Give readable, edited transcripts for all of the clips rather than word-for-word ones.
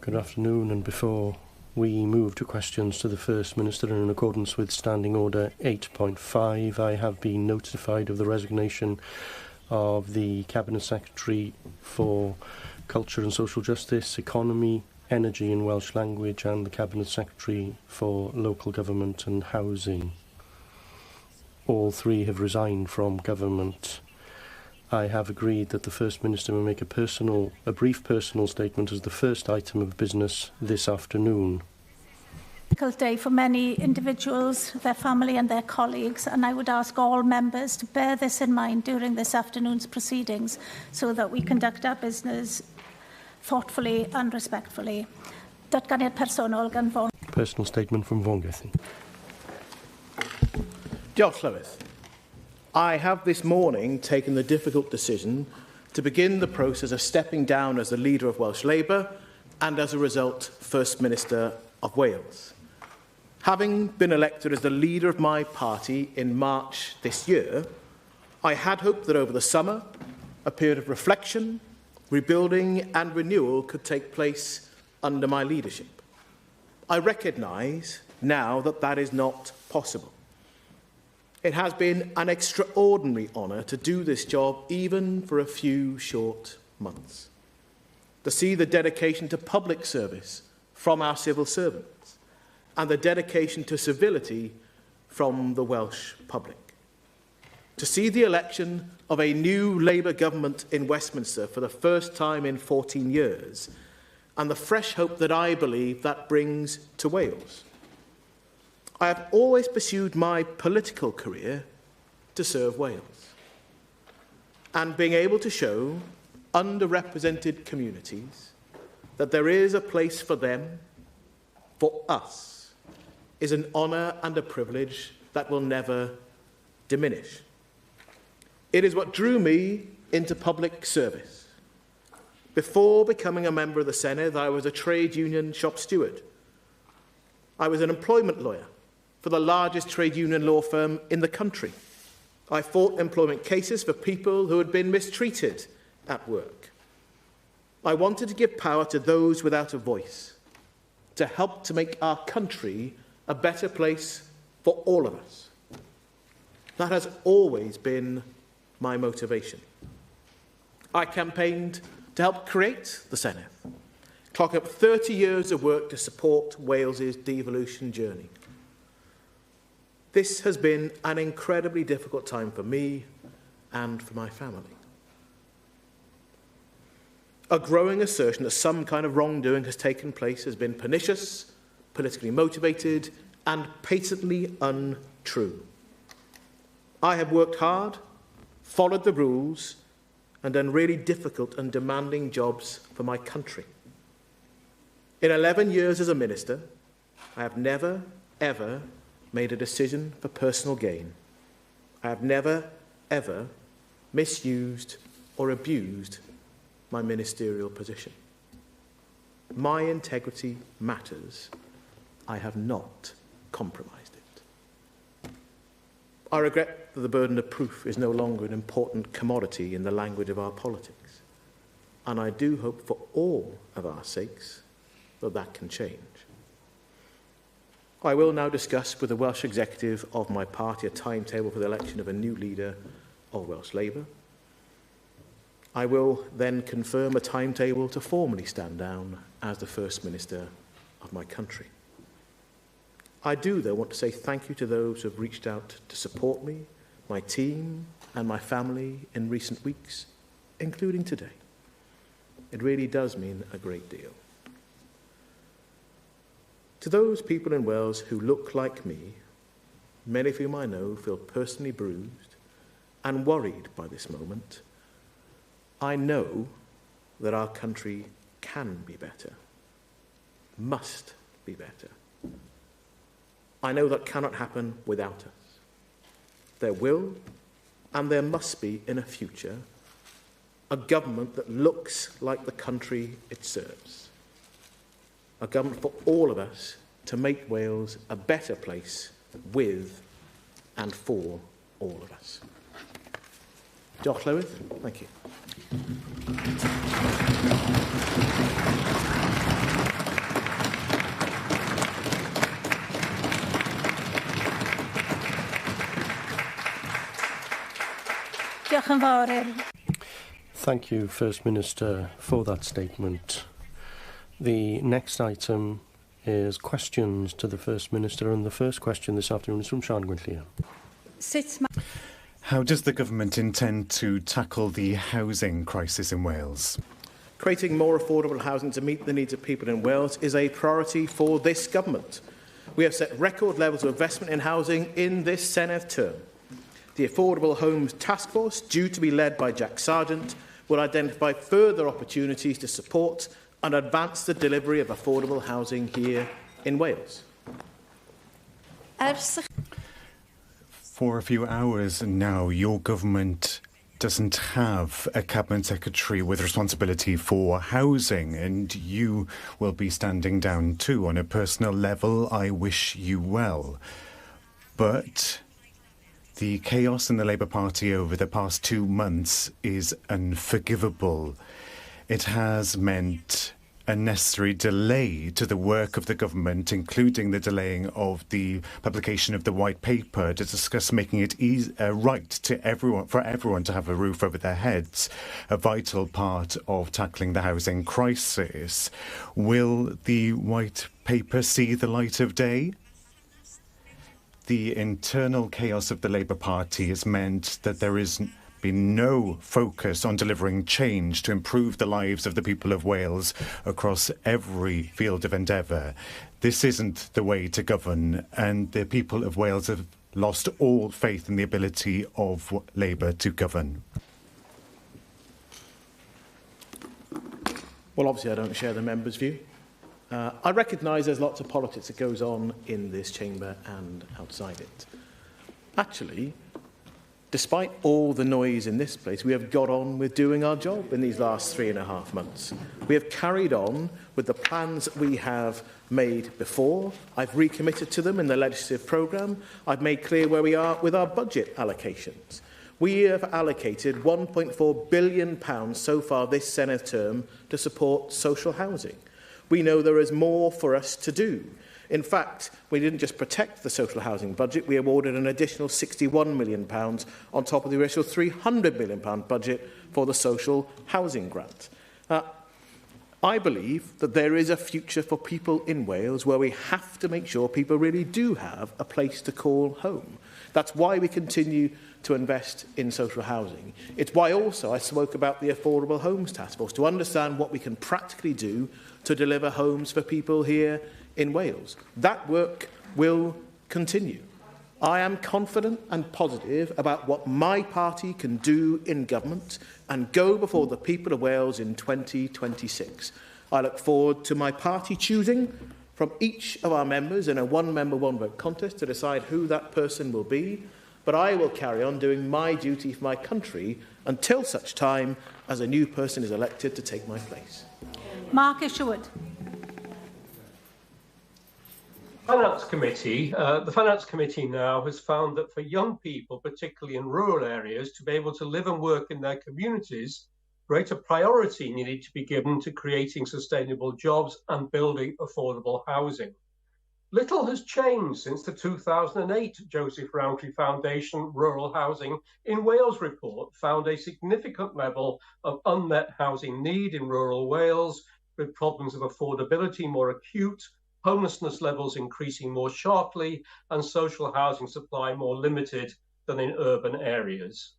Good afternoon, and before we move to questions to the First Minister in accordance with Standing Order 8.5, I have been notified of the resignation of the Cabinet Secretary for Culture and Social Justice, Economy, Energy and Welsh Language, and the Cabinet Secretary for Local Government and Housing. All three have resigned from government. I have agreed that the First Minister will make a brief personal statement as the first item of business this afternoon. Difficult day for many individuals, their family and their colleagues, and I would ask all members to bear this in mind during this afternoon's proceedings so that we conduct our business thoughtfully and respectfully. Datganiad personol gan Vaughan. Personal statement from Vaughan Gething. Diolch Llywydd. I have this morning taken the difficult decision to begin the process of stepping down as the leader of Welsh Labour and, as a result, First Minister of Wales. Having been elected as the leader of my party in March this year, I had hoped that over the summer, a period of reflection, rebuilding and renewal could take place under my leadership. I recognise now that that is not possible. It has been an extraordinary honour to do this job even for a few short months. To see the dedication to public service from our civil servants and the dedication to civility from the Welsh public. To see the election of a new Labour government in Westminster for the first time in 14 years and the fresh hope that I believe that brings to Wales. I have always pursued my political career to serve Wales, and being able to show underrepresented communities that there is a place for them, for us, is an honour and a privilege that will never diminish. It is what drew me into public service. Before becoming a member of the Senedd, I was a trade union shop steward. I was an employment lawyer for the largest trade union law firm in the country. I fought employment cases for people who had been mistreated at work. I wanted to give power to those without a voice, to help to make our country a better place for all of us. That has always been my motivation. I campaigned to help create the Senedd, clock up 30 years of work to support Wales's devolution journey. This has been an incredibly difficult time for me and for my family. A growing assertion that some kind of wrongdoing has taken place has been pernicious, politically motivated, and patently untrue. I have worked hard, followed the rules, and done really difficult and demanding jobs for my country. In 11 years as a minister, I have never, ever made a decision for personal gain. I have never, ever misused or abused my ministerial position. My integrity matters. I have not compromised it. I regret that the burden of proof is no longer an important commodity in the language of our politics, and I do hope for all of our sakes that that can change. I will now discuss with the Welsh Executive of my party a timetable for the election of a new leader of Welsh Labour. I will then confirm a timetable to formally stand down as the First Minister of my country. I do, though, want to say thank you to those who have reached out to support me, my team and my family in recent weeks, including today. It really does mean a great deal. To those people in Wales who look like me, many of whom I know feel personally bruised and worried by this moment, I know that our country can be better, must be better. I know that cannot happen without us. There will and there must be in a future a government that looks like the country it serves. A government for all of us to make Wales a better place with and for all of us. Diolch Llywydd. Thank you. Diolch yn fawr. Thank you, First Minister, for that statement. The next item is questions to the First Minister, and the first question this afternoon is from Sian Gwynllia. How does the government intend to tackle the housing crisis in Wales? Creating more affordable housing to meet the needs of people in Wales is a priority for this government. We have set record levels of investment in housing in this Senedd term. The Affordable Homes Task Force, due to be led by Jack Sargent, will identify further opportunities to support and advance the delivery of affordable housing here in Wales. For a few hours now, your government doesn't have a Cabinet Secretary with responsibility for housing, and you will be standing down too. On a personal level, I wish you well. But the chaos in the Labour Party over the past 2 months is unforgivable. It has meant a necessary delay to the work of the government, including the delaying of the publication of the White Paper to discuss making it right to for everyone to have a roof over their heads, a vital part of tackling the housing crisis. Will the White Paper see the light of day? The internal chaos of the Labour Party has meant that there has been no focus on delivering change to improve the lives of the people of Wales across every field of endeavour. This isn't the way to govern, and the people of Wales have lost all faith in the ability of Labour to govern. Well, obviously I don't share the member's view. I recognise there's lots of politics that goes on in this chamber and outside it. Actually, despite all the noise in this place, we have got on with doing our job in these last 3.5 months. We have carried on with the plans that we have made before. I've recommitted to them in the legislative programme. I've made clear where we are with our budget allocations. We have allocated £1.4 billion so far this Senedd term to support social housing. We know there is more for us to do. In fact, we didn't just protect the social housing budget, we awarded an additional £61 million on top of the original £300 million budget for the social housing grant. I believe that there is a future for people in Wales where we have to make sure people really do have a place to call home. That's why we continue to invest in social housing. It's why also I spoke about the Affordable Homes Task Force, to understand what we can practically do to deliver homes for people here in Wales. That work will continue. I am confident and positive about what my party can do in government and go before the people of Wales in 2026. I look forward to my party choosing from each of our members in a one-member, one-vote contest to decide who that person will be, but I will carry on doing my duty for my country until such time as a new person is elected to take my place. Mark Isherwood. Finance Committee, the Finance Committee now has found that for young people, particularly in rural areas, to be able to live and work in their communities, greater priority needed to be given to creating sustainable jobs and building affordable housing. Little has changed since the 2008 Joseph Rowntree Foundation Rural Housing in Wales report found a significant level of unmet housing need in rural Wales, with problems of affordability more acute, homelessness levels increasing more sharply, and social housing supply more limited than in urban areas.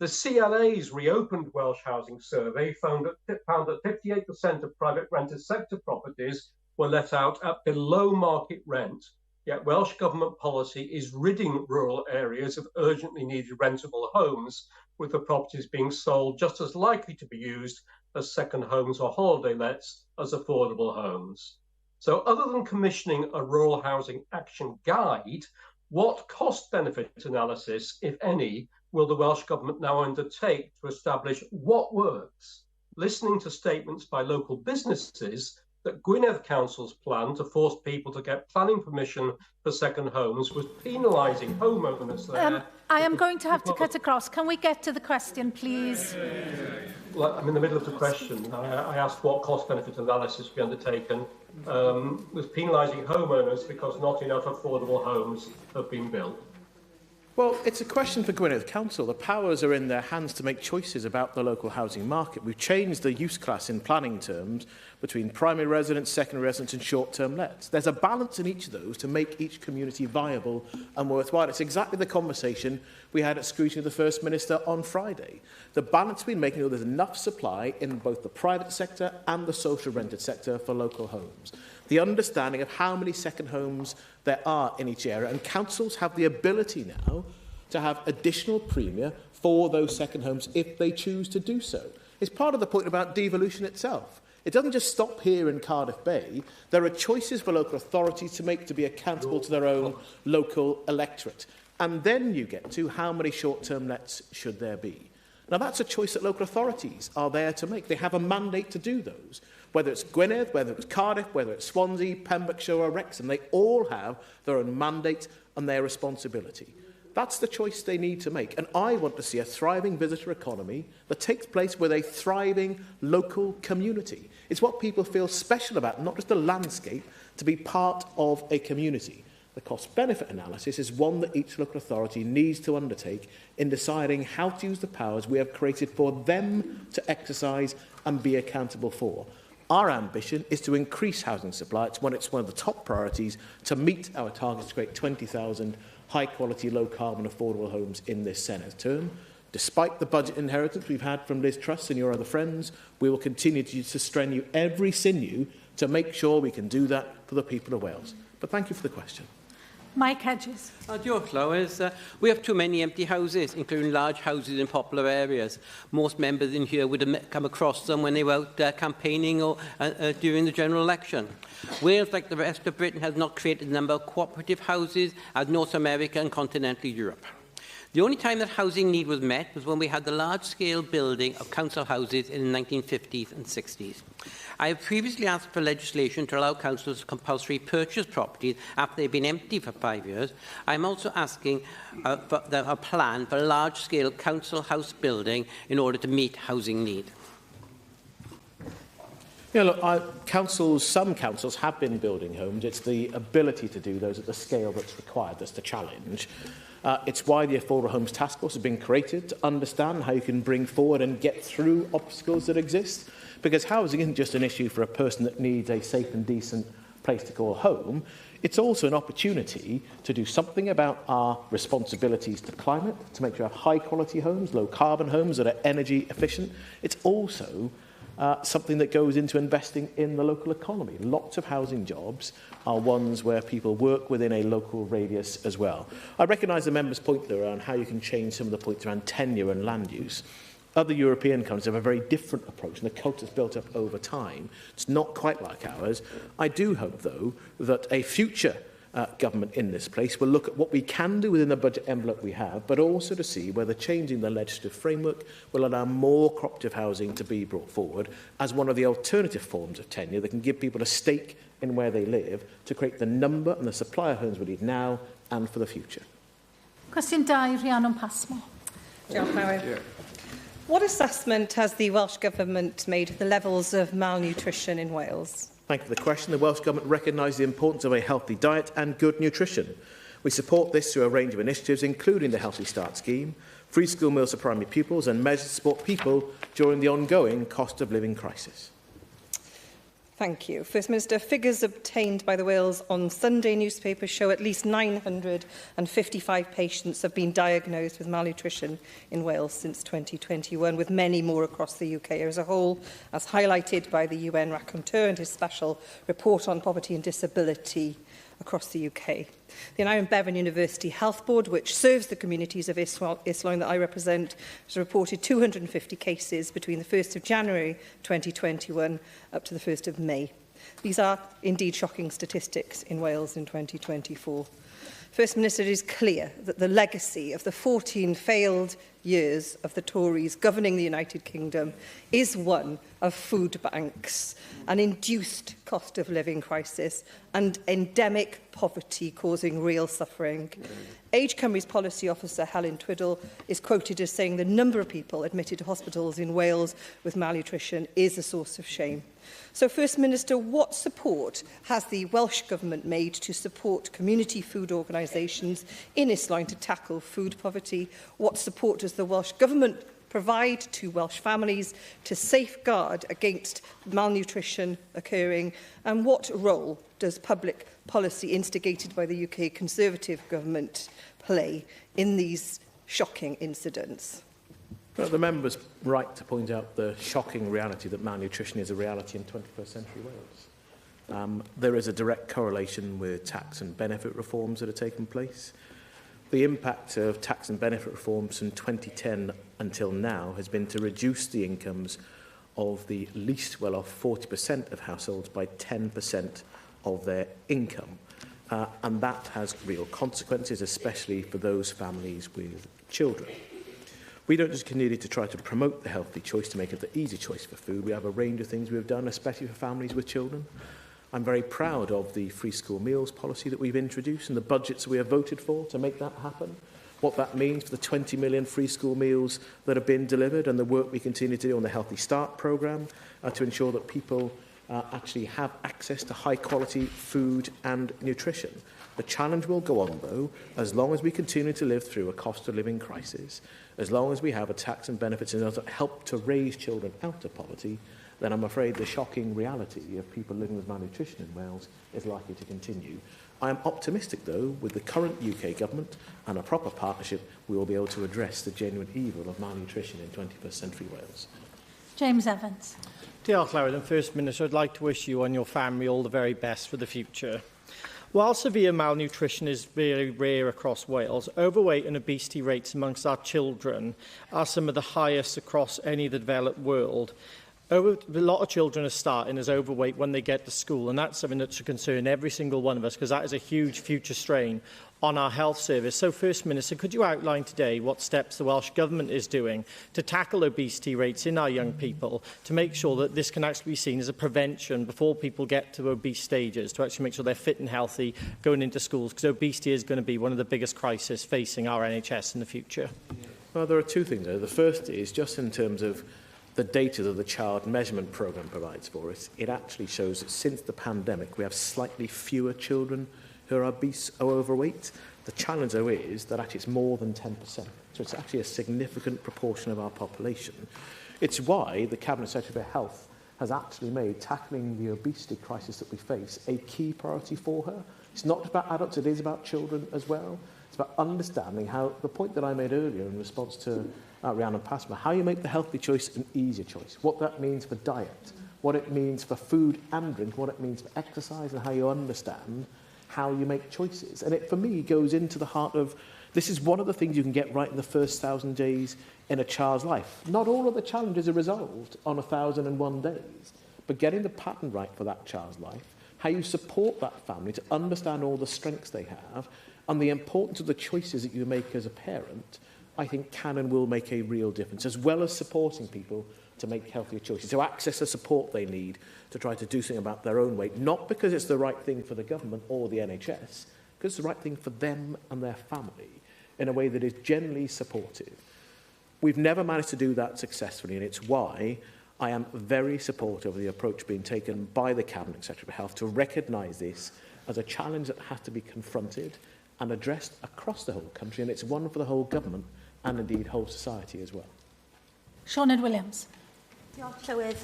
The CLA's reopened Welsh Housing Survey found that 58% of private rented sector properties were let out at below market rent, yet Welsh Government policy is ridding rural areas of urgently needed rentable homes, with the properties being sold just as likely to be used as second homes or holiday lets as affordable homes. So other than commissioning a rural housing action guide, what cost-benefit analysis, if any, will the Welsh Government now undertake to establish what works, listening to statements by local businesses that Gwynedd Council's plan to force people to get planning permission for second homes was penalising homeowners there? I am going to have to cut across. Can we get to the question, please? I'm in the middle of the question. I asked what cost-benefit analysis would be undertaken. Was penalising homeowners because not enough affordable homes have been built. Well, it's a question for Gwynedd Council. The powers are in their hands to make choices about the local housing market. We've changed the use class in planning terms between primary residence, secondary residence and short-term lets. There's a balance in each of those to make each community viable and worthwhile. It's exactly the conversation we had at scrutiny of the First Minister on Friday. The balance between making sure there's enough supply in both the private sector and the social rented sector for local homes. The understanding of how many second homes there are in each area, and councils have the ability now to have additional premia for those second homes if they choose to do so. It's part of the point about devolution itself. It doesn't just stop here in Cardiff Bay. There are choices for local authorities to make to be accountable to their own local electorate. And then you get to how many short-term lets should there be. Now, that's a choice that local authorities are there to make. They have a mandate to do those. Whether it's Gwynedd, whether it's Cardiff, whether it's Swansea, Pembrokeshire or Wrexham, they all have their own mandate and their responsibility. That's the choice they need to make. And I want to see a thriving visitor economy that takes place with a thriving local community. It's what people feel special about, not just the landscape, to be part of a community. The cost-benefit analysis is one that each local authority needs to undertake in deciding how to use the powers we have created for them to exercise and be accountable for. Our ambition is to increase housing supply. It's one of the top priorities to meet our target to create 20,000 high-quality, low-carbon, affordable homes in this Senate term. Despite the budget inheritance we've had from Liz Truss and your other friends, we will continue to strenuously every sinew to make sure we can do that for the people of Wales. But thank you for the question. Mike Hedges. Diolch, Lewis. We have too many empty houses, including large houses in popular areas. Most members in here would have come across them when they were out campaigning or during the general election. Wales, like the rest of Britain, has not created a number of cooperative houses as North America and continental Europe. The only time that housing need was met was when we had the large-scale building of council houses in the 1950s and 60s. I have previously asked for legislation to allow councils to compulsory purchase properties after they've been empty for 5 years. I am also asking for a plan for a large-scale council house building in order to meet housing need. Yeah, look, some councils have been building homes. It's the ability to do those at the scale that's required that's the challenge. It's why the Affordable Homes Task Force has been created, to understand how you can bring forward and get through obstacles that exist. Because housing isn't just an issue for a person that needs a safe and decent place to call home. It's also an opportunity to do something about our responsibilities to climate, to make sure we have high-quality homes, low-carbon homes that are energy efficient. It's also something that goes into investing in the local economy. Lots of housing jobs are ones where people work within a local radius as well. I recognise the member's point there around how you can change some of the points around tenure and land use. Other European countries have a very different approach, and the culture's built up over time. It's not quite like ours. I do hope, though, that a future government in this place will look at what we can do within the budget envelope we have, but also to see whether changing the legislative framework will allow more cooperative housing to be brought forward as one of the alternative forms of tenure that can give people a stake in where they live to create the number and the supply of homes we need now and for the future. Cwestiwn 2, Rhiannon Passmore. Diolch, Mary. What assessment has the Welsh Government made of the levels of malnutrition in Wales? Thank you for the question. The Welsh Government recognises the importance of a healthy diet and good nutrition. We support this through a range of initiatives, including the Healthy Start scheme, free school meals for primary pupils and measures to support people during the ongoing cost of living crisis. Thank you. First Minister, figures obtained by the Wales on Sunday newspaper show at least 955 patients have been diagnosed with malnutrition in Wales since 2021, with many more across the UK as a whole, as highlighted by the UN Raconteur and his special report on poverty and disability across the UK. The Aneurin Bevan University Health Board, which serves the communities of Islwyn that I represent, has reported 250 cases between the 1st of January 2021 up to the 1st of May. These are indeed shocking statistics in Wales in 2024. First Minister, it is clear that the legacy of the 14 failed years of the Tories governing the United Kingdom is one of food banks, an induced cost of living crisis and endemic poverty causing real suffering. Age Cymru's policy officer Helen Twiddle is quoted as saying the number of people admitted to hospitals in Wales with malnutrition is a source of shame. So, First Minister, what support has the Welsh Government made to support community food organisations in its line to tackle food poverty? What support does the Welsh Government provide to Welsh families to safeguard against malnutrition occurring? And what role does public policy instigated by the UK Conservative Government play in these shocking incidents? Well, the member's right to point out the shocking reality that malnutrition is a reality in 21st century Wales. There is a direct correlation with tax and benefit reforms that have taken place. The impact of tax and benefit reforms from 2010 until now has been to reduce the incomes of the least well-off 40% of households by 10% of their income. And that has real consequences, especially for those families with children. We don't just continue to try to promote the healthy choice to make it the easy choice for food. We have a range of things we've done, especially for families with children. I'm very proud of the free school meals policy that we've introduced and the budgets we have voted for to make that happen. What that means for the 20 million free school meals that have been delivered and the work we continue to do on the Healthy Start programme to ensure that people actually have access to high quality food and nutrition. The challenge will go on, though, as long as we continue to live through a cost of living crisis, as long as we have a tax and benefits that help to raise children out of poverty, then I'm afraid the shocking reality of people living with malnutrition in Wales is likely to continue. I am optimistic, though, with the current UK government and a proper partnership, we will be able to address the genuine evil of malnutrition in 21st century Wales. James Evans. Diolch, Lawrence. And First Minister, I'd like to wish you and your family all the very best for the future. While severe malnutrition is very rare across Wales, overweight and obesity rates amongst our children are some of the highest across any of the developed world. A lot of children are starting as overweight when they get to school, and that's something that should concern every single one of us, because that is a huge future strain on our health service. So, First Minister, could you outline today what steps the Welsh Government is doing to tackle obesity rates in our young people, to make sure that this can actually be seen as a prevention before people get to obese stages, to actually make sure they're fit and healthy going into schools, because obesity is going to be one of the biggest crises facing our NHS in the future? Well, there are two things there. The first is just in terms of the data that the Child Measurement Programme provides for us. It actually shows that since the pandemic, we have slightly fewer children who are obese or overweight. The challenge, though, is that actually it's more than 10%. So it's actually a significant proportion of our population. It's why the Cabinet Secretary for Health has actually made tackling the obesity crisis that we face a key priority for her. It's not about adults, it is about children as well. It's about understanding how, the point that I made earlier in response to Rhiannon Passmore, how you make the healthy choice an easier choice, what that means for diet, what it means for food and drink, what it means for exercise, and how you understand how you make choices. And it, for me, goes into the heart of, this is one of the things you can get right in the first 1,000 days in a child's life. Not all of the challenges are resolved on 1,001 days, but getting the pattern right for that child's life, how you support that family to understand all the strengths they have, and the importance of the choices that you make as a parent, I think can and will make a real difference, as well as supporting people to make healthier choices, to access the support they need to try to do something about their own weight, not because it's the right thing for the government or the NHS, because it's the right thing for them and their family in a way that is generally supportive. We've never managed to do that successfully, and it's why I am very supportive of the approach being taken by the Cabinet Secretary for Health to recognise this as a challenge that has to be confronted and addressed across the whole country, and it's one for the whole government and indeed whole society as well. Sioned Williams. Diolch, Llywydd.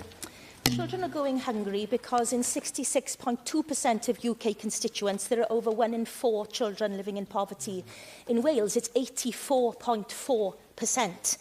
Children are going hungry because in 66.2% of UK constituents there are over 1 in 4 children living in poverty. In Wales it's 84.4%.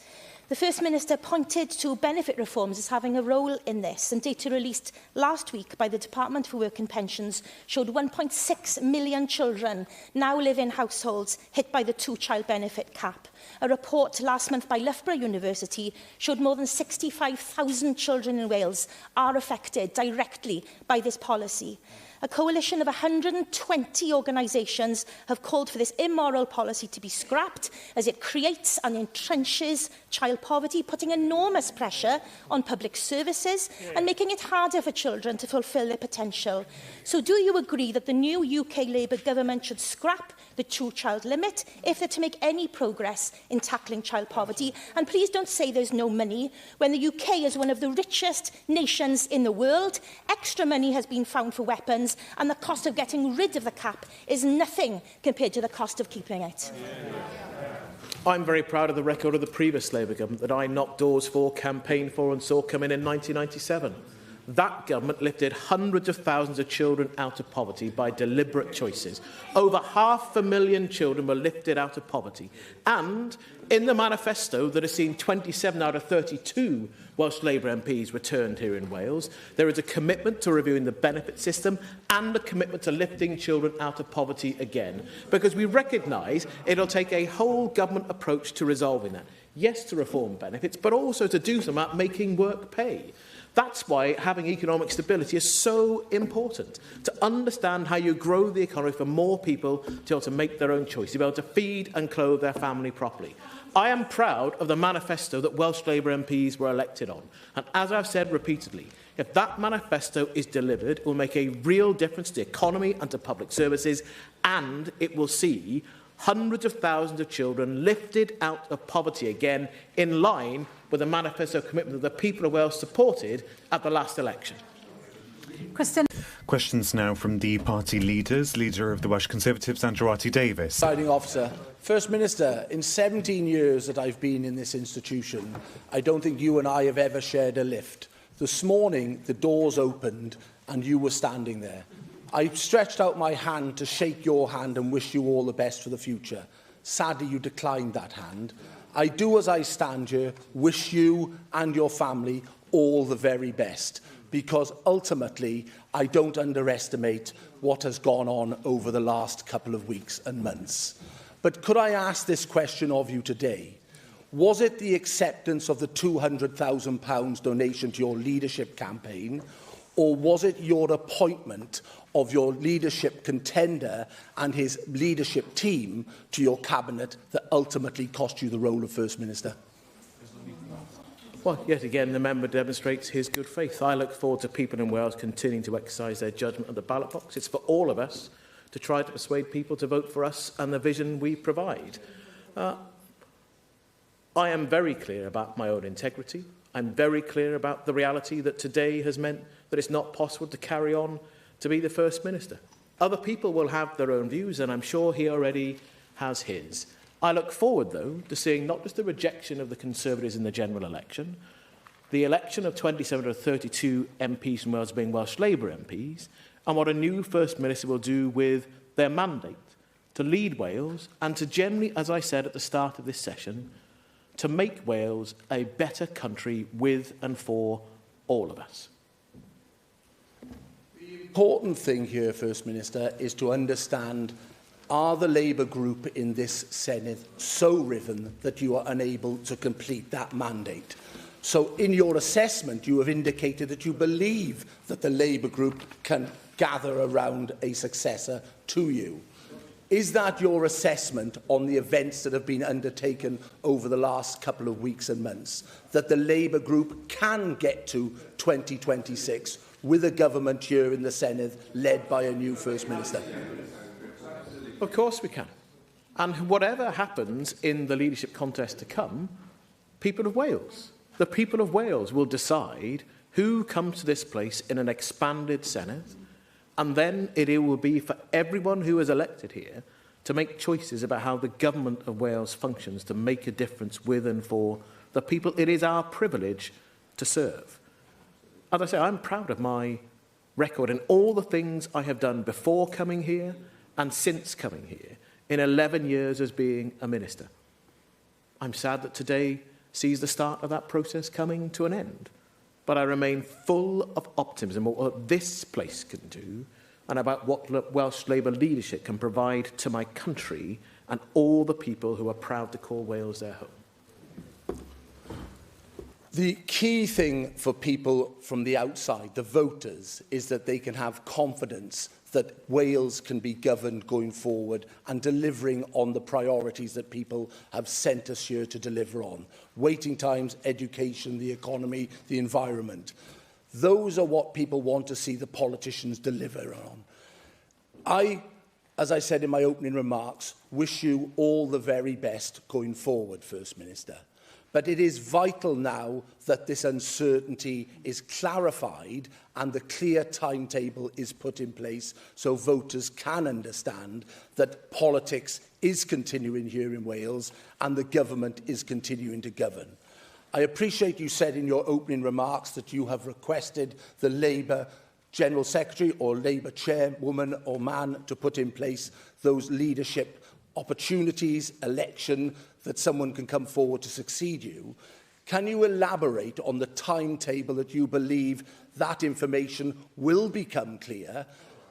The First Minister pointed to benefit reforms as having a role in this, and data released last week by the Department for Work and Pensions showed 1.6 million children now live in households hit by the 2-child benefit cap. A report last month by Loughborough University showed more than 65,000 children in Wales are affected directly by this policy. A coalition of 120 organisations have called for this immoral policy to be scrapped as it creates and entrenches child poverty, putting enormous pressure on public services and making it harder for children to fulfil their potential. So do you agree that the new UK Labour government should scrap the two-child limit if they're to make any progress in tackling child poverty? And please don't say there's no money. When the UK is one of the richest nations in the world, extra money has been found for weapons, and the cost of getting rid of the cap is nothing compared to the cost of keeping it. I'm very proud of the record of the previous Labour government that I knocked doors for, campaigned for and saw come in 1997. That government lifted hundreds of thousands of children out of poverty by deliberate choices. Over 500,000 children were lifted out of poverty. And in the manifesto that has seen 27 out of 32 Welsh Labour MPs returned here in Wales, there is a commitment to reviewing the benefit system and a commitment to lifting children out of poverty again. Because we recognise it'll take a whole government approach to resolving that. Yes, to reform benefits, but also to do something about making work pay. That's why having economic stability is so important, to understand how you grow the economy for more people to be able to make their own choice, to be able to feed and clothe their family properly. I am proud of the manifesto that Welsh Labour MPs were elected on. And as I've said repeatedly, if that manifesto is delivered, it will make a real difference to the economy and to public services, and it will see hundreds of thousands of children lifted out of poverty again, in line with the manifesto commitment that the people of Wales supported at the last election. Questions now from the party leaders. Leader of the Welsh Conservatives, Andrew Davies. Presiding officer, First Minister, in 17 years that I've been in this institution, I don't think you and I have ever shared a lift. This morning, the doors opened and you were standing there. I stretched out my hand to shake your hand and wish you all the best for the future. Sadly, you declined that hand. I do, as I stand here, wish you and your family all the very best, because ultimately, I don't underestimate what has gone on over the last couple of weeks and months. But could I ask this question of you today? Was it the acceptance of the £200,000 donation to your leadership campaign, or was it your appointment of your leadership contender and his leadership team to your cabinet that ultimately cost you the role of First Minister? Well, yet again, the member demonstrates his good faith. I look forward to people in Wales continuing to exercise their judgment at the ballot box. It's for all of us to try to persuade people to vote for us and the vision we provide. I am very clear about my own integrity. I'm very clear about the reality that today has meant that it's not possible to carry on to be the First Minister. Other people will have their own views, and I'm sure he already has his. I look forward, though, to seeing not just the rejection of the Conservatives in the general election, the election of 27 of 32 MPs from Wales being Welsh Labour MPs, and what a new First Minister will do with their mandate to lead Wales and to generally, as I said at the start of this session, to make Wales a better country with and for all of us. The important thing here, First Minister, is to understand, are the Labour group in this Senedd so riven that you are unable to complete that mandate? So in your assessment, you have indicated that you believe that the Labour group can gather around a successor to you. Is that your assessment on the events that have been undertaken over the last couple of weeks and months, that the Labour group can get to 2026 with a government here in the Senedd led by a new First Minister? Of course we can. And whatever happens in the leadership contest to come, people of Wales, the people of Wales will decide who comes to this place in an expanded Senedd, and then it will be for everyone who is elected here to make choices about how the government of Wales functions to make a difference with and for the people it is our privilege to serve. As I say, I'm proud of my record and all the things I have done before coming here and since coming here in 11 years as being a minister. I'm sad that today sees the start of that process coming to an end, but I remain full of optimism about what this place can do and about what Welsh Labour leadership can provide to my country and all the people who are proud to call Wales their home. The key thing for people from the outside, the voters, is that they can have confidence that Wales can be governed going forward and delivering on the priorities that people have sent us here to deliver on. Waiting times, education, the economy, the environment. Those are what people want to see the politicians deliver on. I, as I said in my opening remarks, wish you all the very best going forward, First Minister. But it is vital now that this uncertainty is clarified and the clear timetable is put in place so voters can understand that politics is continuing here in Wales and the government is continuing to govern. I appreciate you said in your opening remarks that you have requested the Labour General Secretary or Labour Chairwoman or man to put in place those leadership opportunities, election, that someone can come forward to succeed you. Can you elaborate on the timetable that you believe that information will become clear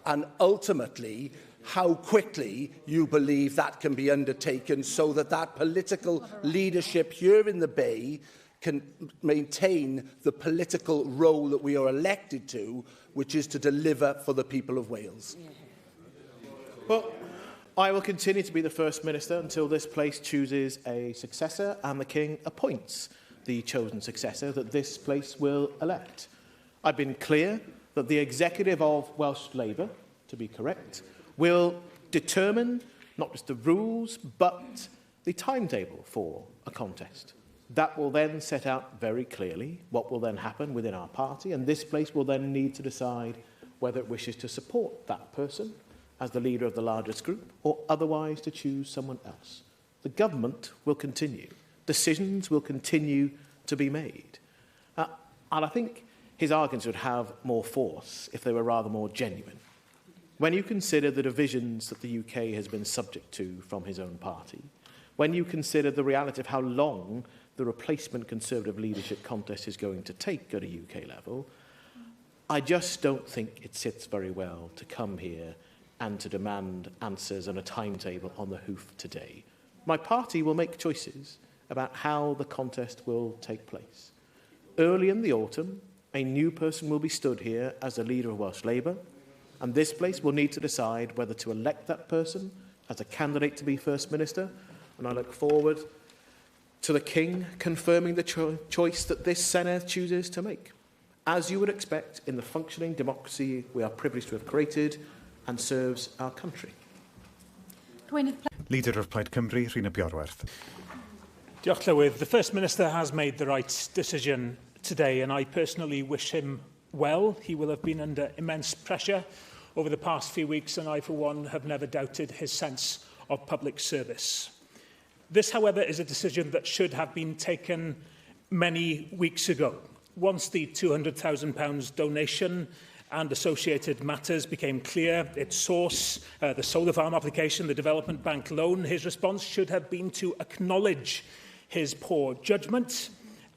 and ultimately how quickly you believe that can be undertaken so that that political leadership here in the Bay can maintain the political role that we are elected to, which is to deliver for the people of Wales? Well, I will continue to be the First Minister until this place chooses a successor and the King appoints the chosen successor that this place will elect. I've been clear that the executive of Welsh Labour, to be correct, will determine not just the rules but the timetable for a contest. That will then set out very clearly what will then happen within our party, and this place will then need to decide whether it wishes to support that person as the leader of the largest group, or otherwise to choose someone else. The government will continue. Decisions will continue to be made. And I think his arguments would have more force if they were rather more genuine. When you consider the divisions that the UK has been subject to from his own party, when you consider the reality of how long the replacement Conservative leadership contest is going to take at a UK level, I just don't think it sits very well to come here and to demand answers and a timetable on the hoof today. My party will make choices about how the contest will take place. Early in the autumn, a new person will be stood here as the leader of Welsh Labour, and this place will need to decide whether to elect that person as a candidate to be First Minister, and I look forward to the King confirming the choice that this Senedd chooses to make. As you would expect in the functioning democracy we are privileged to have created, and serves our country. Leader of Plaid Cymru, Rhina Bjorwerth. Diolch Llywydd. The First Minister has made the right decision today, and I personally wish him well. He will have been under immense pressure over the past few weeks, and I, for one, have never doubted his sense of public service. This, however, is a decision that should have been taken many weeks ago. Once the £200,000 donation and associated matters became clear, its source, the solar farm application, the development bank loan, his response should have been to acknowledge his poor judgment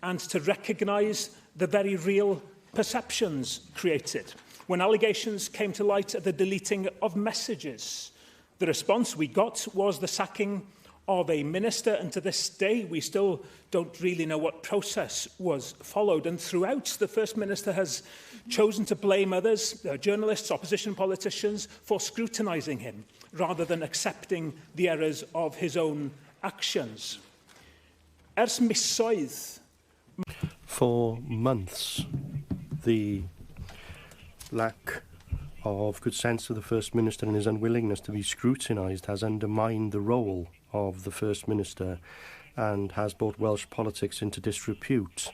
and to recognise the very real perceptions created. When allegations came to light at the deleting of messages, the response we got was the sacking of a minister, and to this day we still don't really know what process was followed. And throughout, the First Minister has chosen to blame others, journalists, opposition politicians, for scrutinising him, rather than accepting the errors of his own actions. Ers misoedd. For months, the lack of good sense of the First Minister and his unwillingness to be scrutinised has undermined the role of the First Minister and has brought Welsh politics into disrepute.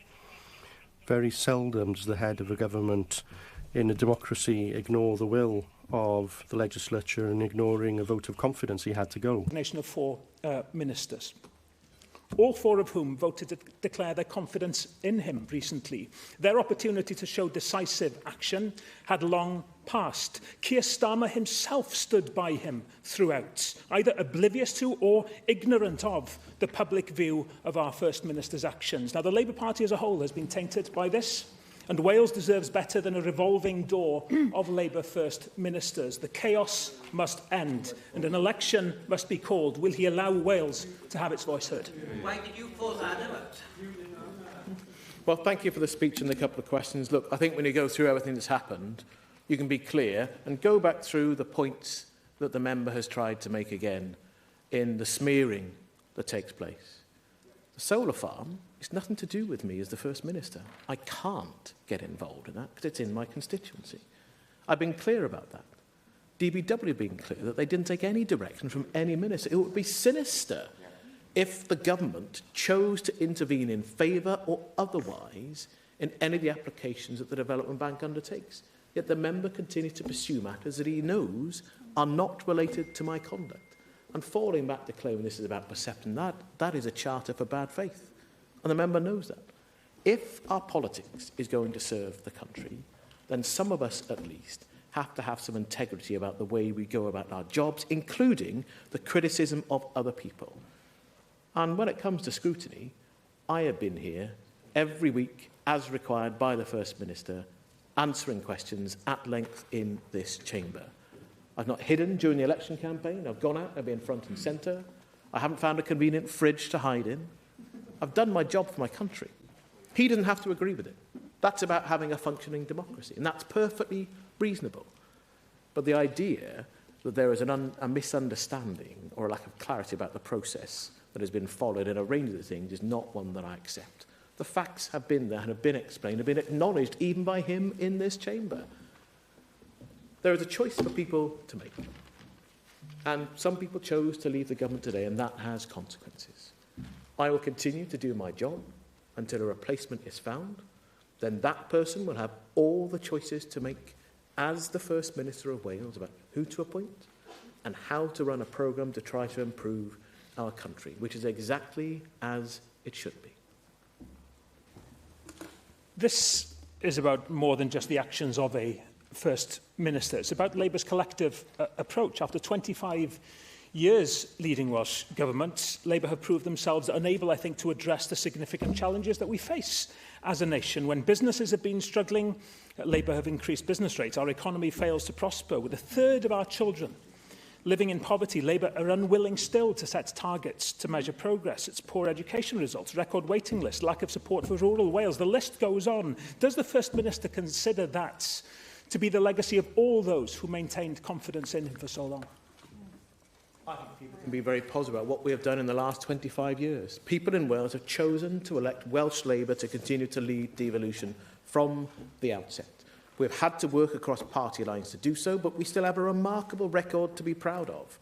Very seldom does the head of a government in a democracy ignore the will of the legislature, and ignoring a vote of confidence he had to go. Nation of 4 ministers, all 4 of whom voted to declare their confidence in him recently. Their opportunity to show decisive action had long passed. Keir Starmer himself stood by him throughout, either oblivious to or ignorant of the public view of our First Minister's actions. Now, the Labour Party as a whole has been tainted by this, and Wales deserves better than a revolving door of Labour First Ministers. The chaos must end, and an election must be called. Will he allow Wales to have its voice heard? Why did you force Adam out? Well, thank you for the speech and the couple of questions. Look, I think when you go through everything that's happened, you can be clear and go back through the points that the member has tried to make again in the smearing that takes place. The solar farm is nothing to do with me as the First Minister. I can't get involved in that because it's in my constituency. I've been clear about that. DBW have been clear that they didn't take any direction from any minister. It would be sinister if the government chose to intervene in favour or otherwise in any of the applications that the Development Bank undertakes. Yet the member continues to pursue matters that he knows are not related to my conduct. And falling back to claiming this is about perception, that is a charter for bad faith. And the member knows that. If our politics is going to serve the country, then some of us at least have to have some integrity about the way we go about our jobs, including the criticism of other people. And when it comes to scrutiny, I have been here every week, as required by the First Minister, answering questions at length in this chamber. I've not hidden during the election campaign. I've gone out, I've been front and centre. I haven't found a convenient fridge to hide in. I've done my job for my country. He doesn't have to agree with it. That's about having a functioning democracy, and that's perfectly reasonable. But the idea that there is a misunderstanding or a lack of clarity about the process that has been followed in a range of things is not one that I accept. The facts have been there and have been explained, have been acknowledged even by him in this chamber. There is a choice for people to make. And some people chose to leave the government today, and that has consequences. I will continue to do my job until a replacement is found. Then that person will have all the choices to make as the First Minister of Wales about who to appoint and how to run a programme to try to improve our country, which is exactly as it should be. This is about more than just the actions of a First Minister. It's about Labour's collective approach. After 25 years leading Welsh Government, Labour have proved themselves unable, I think, to address the significant challenges that we face as a nation. When businesses have been struggling, Labour have increased business rates. Our economy fails to prosper. With a third of our children living in poverty, Labour are unwilling still to set targets to measure progress. It's poor education results, record waiting lists, lack of support for rural Wales. The list goes on. Does the First Minister consider that to be the legacy of all those who maintained confidence in him for so long? I think people can be very positive about what we have done in the last 25 years. People in Wales have chosen to elect Welsh Labour to continue to lead devolution from the outset. We've had to work across party lines to do so, but we still have a remarkable record to be proud of.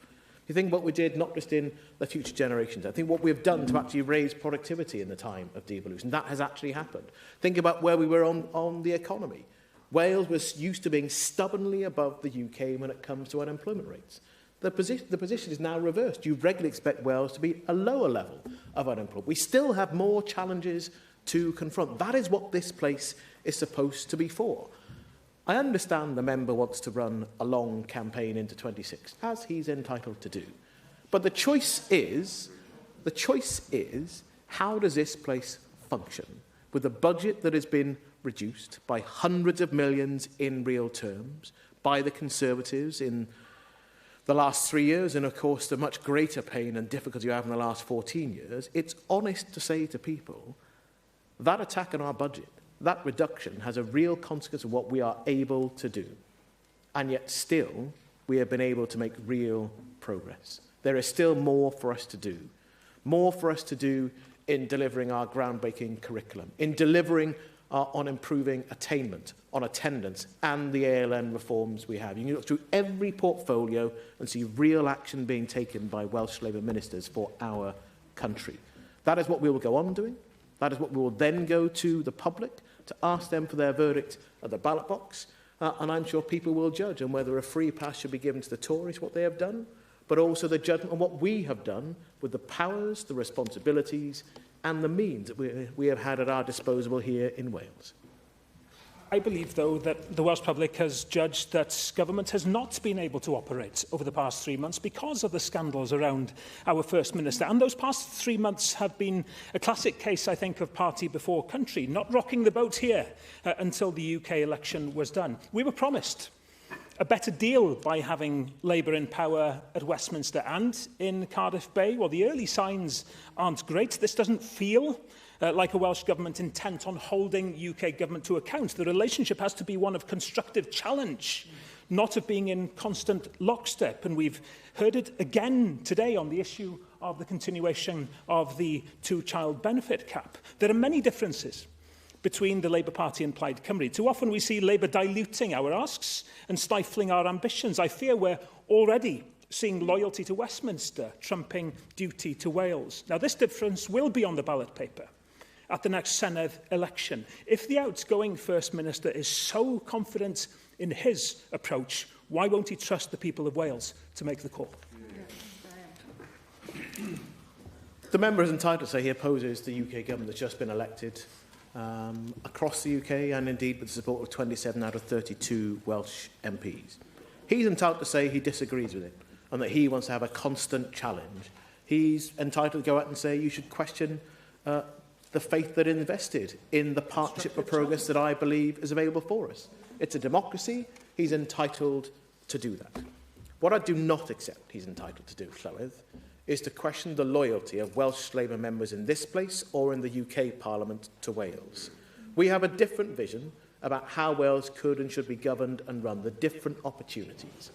You think what we did, not just in the future generations, I think what we've done to actually raise productivity in the time of devolution, that has actually happened. Think about where we were on the economy. Wales was used to being stubbornly above the UK when it comes to unemployment rates. The position is now reversed. You regularly expect Wales to be a lower level of unemployment. We still have more challenges to confront. That is what this place is supposed to be for. I understand the member wants to run a long campaign into 26, as he's entitled to do. But the choice is, how does this place function with a budget that has been reduced by hundreds of millions in real terms by the Conservatives in the last 3 years, and of course the much greater pain and difficulty you have in the last 14 years, it's honest to say to people that attack on our budget, that reduction has a real consequence of what we are able to do. And yet still, we have been able to make real progress. There is still more for us to do. More for us to do in delivering our groundbreaking curriculum, in delivering on improving attainment, on attendance, and the ALN reforms we have. You can look through every portfolio and see real action being taken by Welsh Labour ministers for our country. That is what we will go on doing. That is what we will then go to the public to ask them for their verdict at the ballot box. And I'm sure people will judge on whether a free pass should be given to the Tories, what they have done, but also the judgment on what we have done with the powers, the responsibilities, and the means that we have had at our disposal here in Wales. I believe, though, that the Welsh public has judged that government has not been able to operate over the past 3 months because of the scandals around our First Minister. And those past 3 months have been a classic case, I think, of party before country, not rocking the boat here until the UK election was done. We were promised a better deal by having Labour in power at Westminster and in Cardiff Bay. Well, the early signs aren't great. This doesn't feel Like a Welsh Government intent on holding UK Government to account, the relationship has to be one of constructive challenge, not of being in constant lockstep. And we've heard it again today on the issue of the continuation of the two-child benefit cap. There are many differences between the Labour Party and Plaid Cymru. Too often we see Labour diluting our asks and stifling our ambitions. I fear we're already seeing loyalty to Westminster trumping duty to Wales. Now, this difference will be on the ballot paper at the next Senedd election. If the outgoing First Minister is so confident in his approach, why won't he trust the people of Wales to make the call? The member is entitled to say he opposes the UK government that's just been elected across the UK and indeed with the support of 27 out of 32 Welsh MPs. He's entitled to say he disagrees with it and that he wants to have a constant challenge. He's entitled to go out and say you should question the faith that invested in the Partnership for Progress that I believe is available for us. It's a democracy. He's entitled to do that. What I do not accept he's entitled to do, Llywydd, is to question the loyalty of Welsh Labour members in this place or in the UK Parliament to Wales. We have a different vision about how Wales could and should be governed and run, the different opportunities.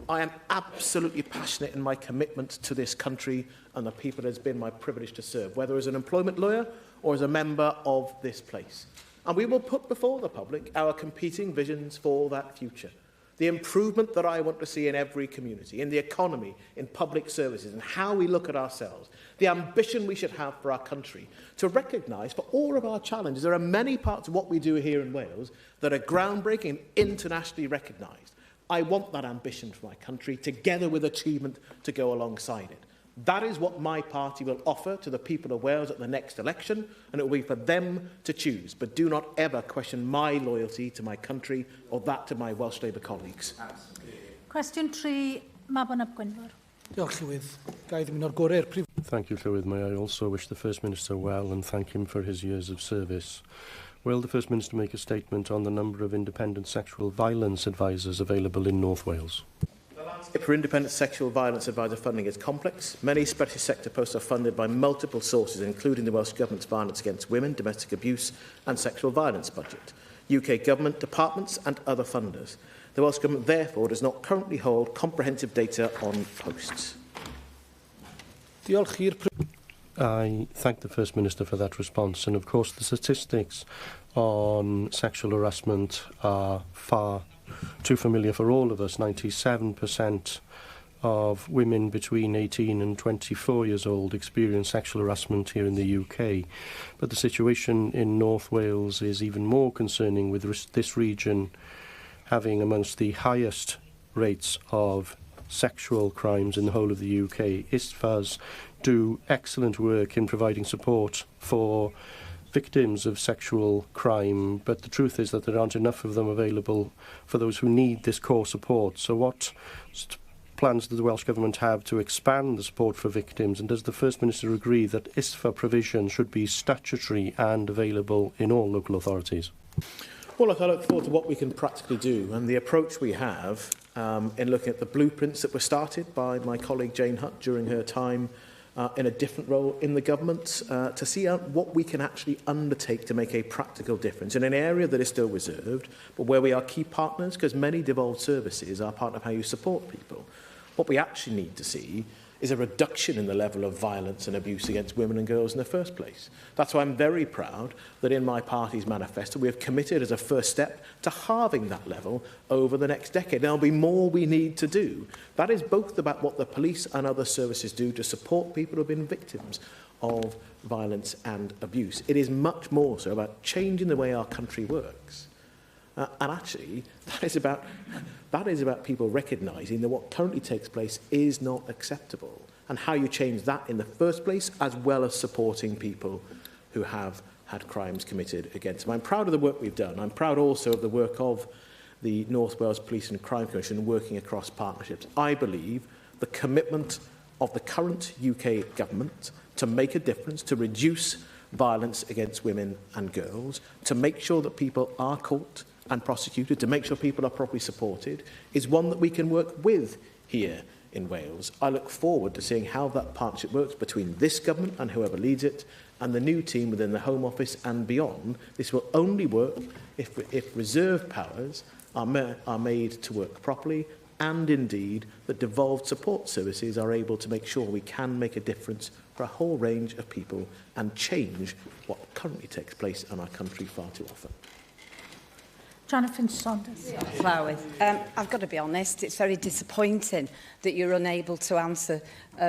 I am absolutely passionate in my commitment to this country and the people it has been my privilege to serve, whether as an employment lawyer or as a member of this place. And we will put before the public our competing visions for that future. The improvement that I want to see in every community, in the economy, in public services, and how we look at ourselves. The ambition we should have for our country to recognise for all of our challenges. There are many parts of what we do here in Wales that are groundbreaking and internationally recognised. I want that ambition for my country, together with achievement to go alongside it. That is what my party will offer to the people of Wales at the next election, and it will be for them to choose. But do not ever question my loyalty to my country or that to my Welsh Labour colleagues. Question 3, Mabon ap Gwynfor. Thank you, Llywydd. May I also wish the First Minister well and thank him for his years of service. Will the First Minister make a statement on the number of independent sexual violence advisors available in North Wales? The landscape for independent sexual violence advisor funding is complex. Many specialist sector posts are funded by multiple sources, including the Welsh Government's Violence Against Women, Domestic Abuse and Sexual Violence budget, UK Government departments and other funders. The Welsh Government, therefore, does not currently hold comprehensive data on posts. I thank the First Minister for that response. And of course, the statistics on sexual harassment are far too familiar for all of us. 97% of women between 18 and 24 years old experience sexual harassment here in the UK. But the situation in North Wales is even more concerning, with this region having amongst the highest rates of sexual crimes in the whole of the UK. ISFAs do excellent work in providing support for victims of sexual crime, but the truth is that there aren't enough of them available for those who need this core support. So what plans does the Welsh Government have to expand the support for victims, and does the First Minister agree that ISFA provision should be statutory and available in all local authorities? Well, look, I look forward to what we can practically do, and the approach we have in looking at the blueprints that were started by my colleague Jane Hutt during her time in a different role in the government, to see out what we can actually undertake to make a practical difference in an area that is still reserved, but where we are key partners, because many devolved services are part of how you support people. What we actually need to see is a reduction in the level of violence and abuse against women and girls in the first place. That's why I'm very proud that in my party's manifesto we have committed as a first step to halving that level over the next decade. There'll be more we need to do. That is both about what the police and other services do to support people who have been victims of violence and abuse. It is much more so about changing the way our country works. And actually, that is about people recognising that what currently takes place is not acceptable, and how you change that in the first place, as well as supporting people who have had crimes committed against them. I'm proud of the work we've done. I'm proud also of the work of the North Wales Police and Crime Commission working across partnerships. I believe the commitment of the current UK government to make a difference, to reduce violence against women and girls, to make sure that people are caught and prosecuted, to make sure people are properly supported, is one that we can work with here in Wales. I look forward to seeing how that partnership works between this government and whoever leads it and the new team within the Home Office and beyond, this will only work if reserve powers are made to work properly, and indeed that devolved support services are able to make sure we can make a difference for a whole range of people and change what currently takes place in our country far too often. Jonathan Saunders. Flowers. I've got to be honest, it's very disappointing that you're unable to answer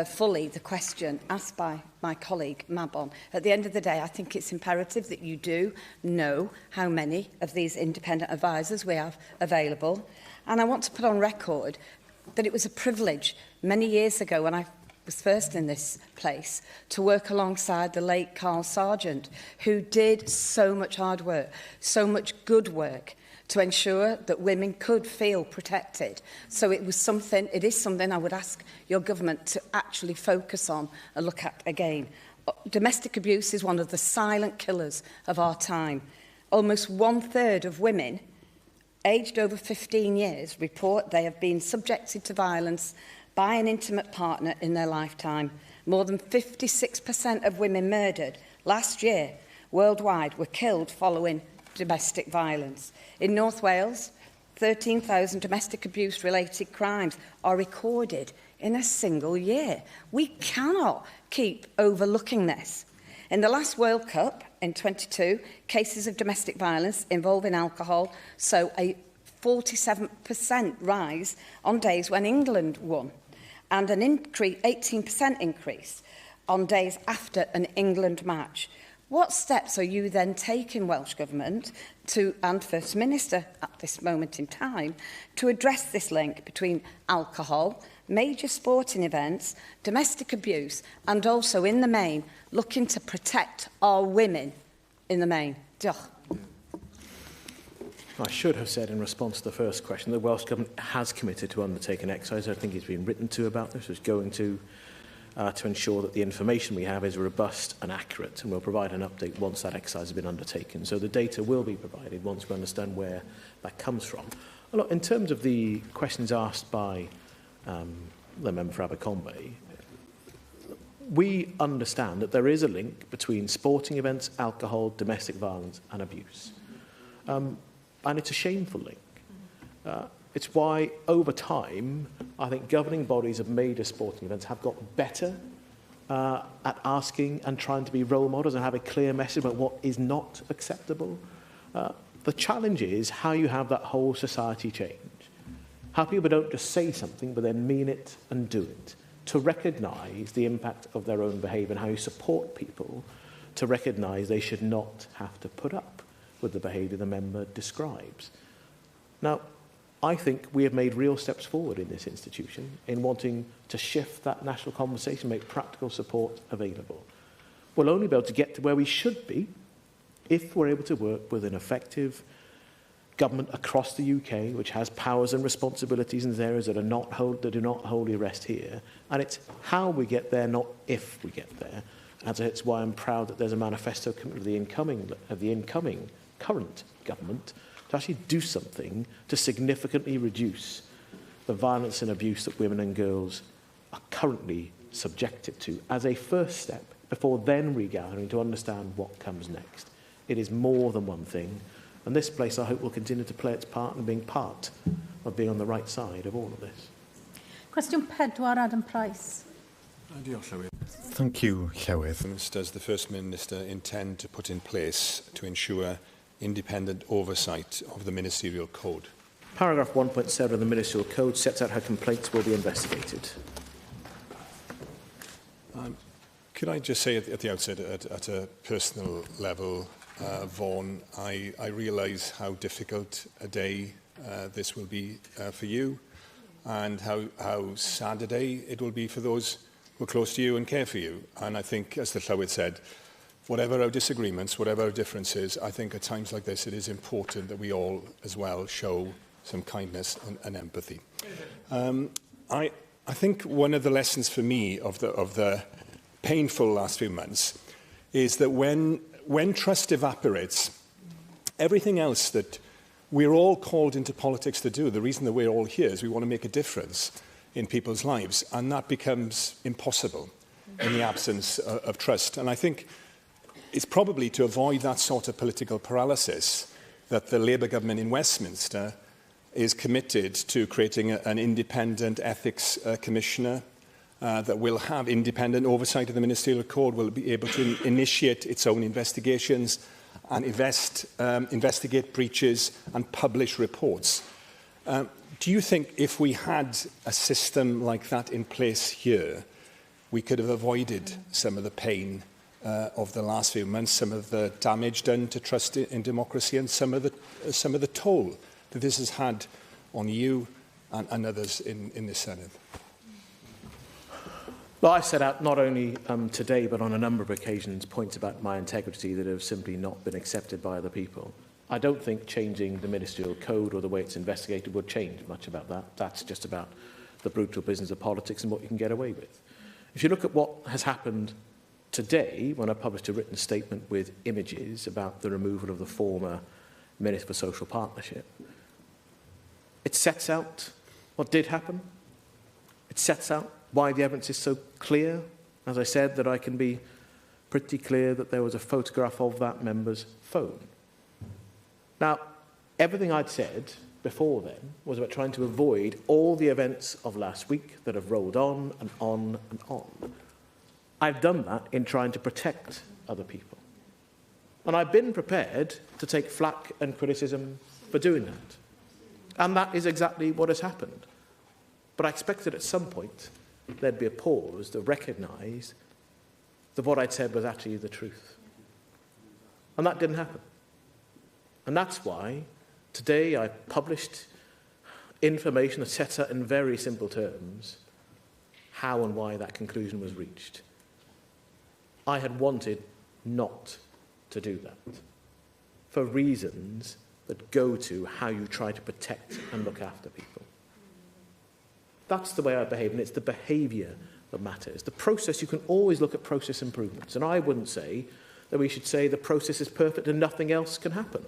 fully the question asked by my colleague Mabon. At the end of the day, I think it's imperative that you do know how many of these independent advisors we have available. And I want to put on record that it was a privilege many years ago when I was first in this place to work alongside the late Carl Sargent, who did so much hard work, so much good work to ensure that women could feel protected. So it is something I would ask your government to actually focus on and look at again. Domestic abuse is one of the silent killers of our time. Almost 1/3 of women aged over 15 years report they have been subjected to violence by an intimate partner in their lifetime. More than 56% of women murdered last year worldwide were killed following domestic violence. In North Wales, 13,000 domestic abuse-related crimes are recorded in a single year. We cannot keep overlooking this. In the last World Cup, in 22, cases of domestic violence involving alcohol saw a 47% rise on days when England won, and an 18% increase on days after an England match. What steps are you then taking, Welsh Government, and First Minister at this moment in time, to address this link between alcohol, major sporting events, domestic abuse, and also, in the main, looking to protect our women in the main? Diolch. I should have said in response to the first question that the Welsh Government has committed to undertake an exercise. I think it's been written to about this. It's going to ensure that the information we have is robust and accurate, and we'll provide an update once that exercise has been undertaken. So the data will be provided once we understand where that comes from. Look, in terms of the questions asked by the member for Aberconwy, we understand that there is a link between sporting events, alcohol, domestic violence and abuse. And it's a shameful link. It's why, over time, I think governing bodies of major sporting events have got better at asking and trying to be role models and have a clear message about what is not acceptable. The challenge is how you have that whole society change. How people don't just say something, but then mean it and do it. To recognise the impact of their own behaviour and how you support people to recognise they should not have to put up with the behaviour the member describes. Now, I think we have made real steps forward in this institution in wanting to shift that national conversation, make practical support available. We'll only be able to get to where we should be if we're able to work with an effective government across the UK, which has powers and responsibilities in areas that do not wholly rest here. And it's how we get there, not if we get there. And so it's why I'm proud that there's a manifesto commitment of the incoming current government to actually do something to significantly reduce the violence and abuse that women and girls are currently subjected to as a first step before then regathering to understand what comes next. It is more than one thing, and this place I hope will continue to play its part in being part of being on the right side of all of this. Cwestiwn 4, Adam Price. Thank you, Llywydd. Does the First Minister intend to put in place to ensure independent oversight of the Ministerial Code? Paragraph 1.7 of the Ministerial Code sets out how complaints will be investigated. Could I just say at the outset, at a personal level, Vaughan, I realise how difficult a day this will be for you, and how sad a day it will be for those who are close to you and care for you. And I think, as the Llywydd said, whatever our disagreements, whatever our differences, I think at times like this it is important that we all as well show some kindness and empathy. I think one of the lessons for me of the painful last few months is that when trust evaporates, everything else that we're all called into politics to do, the reason that we're all here is we want to make a difference in people's lives, and that becomes impossible in the absence of trust. And I think it's probably to avoid that sort of political paralysis that the Labour government in Westminster is committed to creating an independent ethics commissioner that will have independent oversight of the Ministerial Code, will be able to initiate its own investigations and investigate breaches and publish reports. Do you think if we had a system like that in place here, we could have avoided some of the pain of the last few months, some of the damage done to trust in democracy, and some of the toll that this has had on you and others in this Senedd? Well, I set out not only today, but on a number of occasions, points about my integrity that have simply not been accepted by other people. I don't think changing the Ministerial Code or the way it's investigated would change much about that. That's just about the brutal business of politics and what you can get away with. If you look at what has happened today, when I published a written statement with images about the removal of the former Minister for Social Partnership, it sets out what did happen. It sets out why the evidence is so clear. As I said, that I can be pretty clear that there was a photograph of that member's phone. Now, everything I'd said before then was about trying to avoid all the events of last week that have rolled on and on and on. I've done that in trying to protect other people. And I've been prepared to take flack and criticism for doing that. And that is exactly what has happened. But I expected at some point there'd be a pause to recognise that what I'd said was actually the truth. And that didn't happen. And that's why today I published information that sets out in very simple terms how and why that conclusion was reached. I had wanted not to do that for reasons that go to how you try to protect and look after people. That's the way I behave, and it's the behaviour that matters. The process, you can always look at process improvements, and I wouldn't say that we should say the process is perfect and nothing else can happen.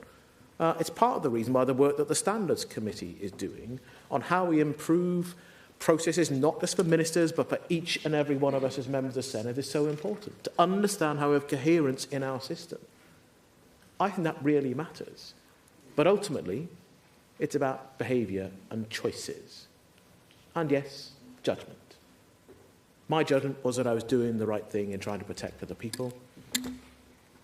It's part of the reason why the work that the Standards Committee is doing on how we improve processes, not just for ministers, but for each and every one of us as members of the Senedd, is so important. To understand how we have coherence in our system. I think that really matters. But ultimately, it's about behaviour and choices. And yes, judgment. My judgment was that I was doing the right thing in trying to protect other people.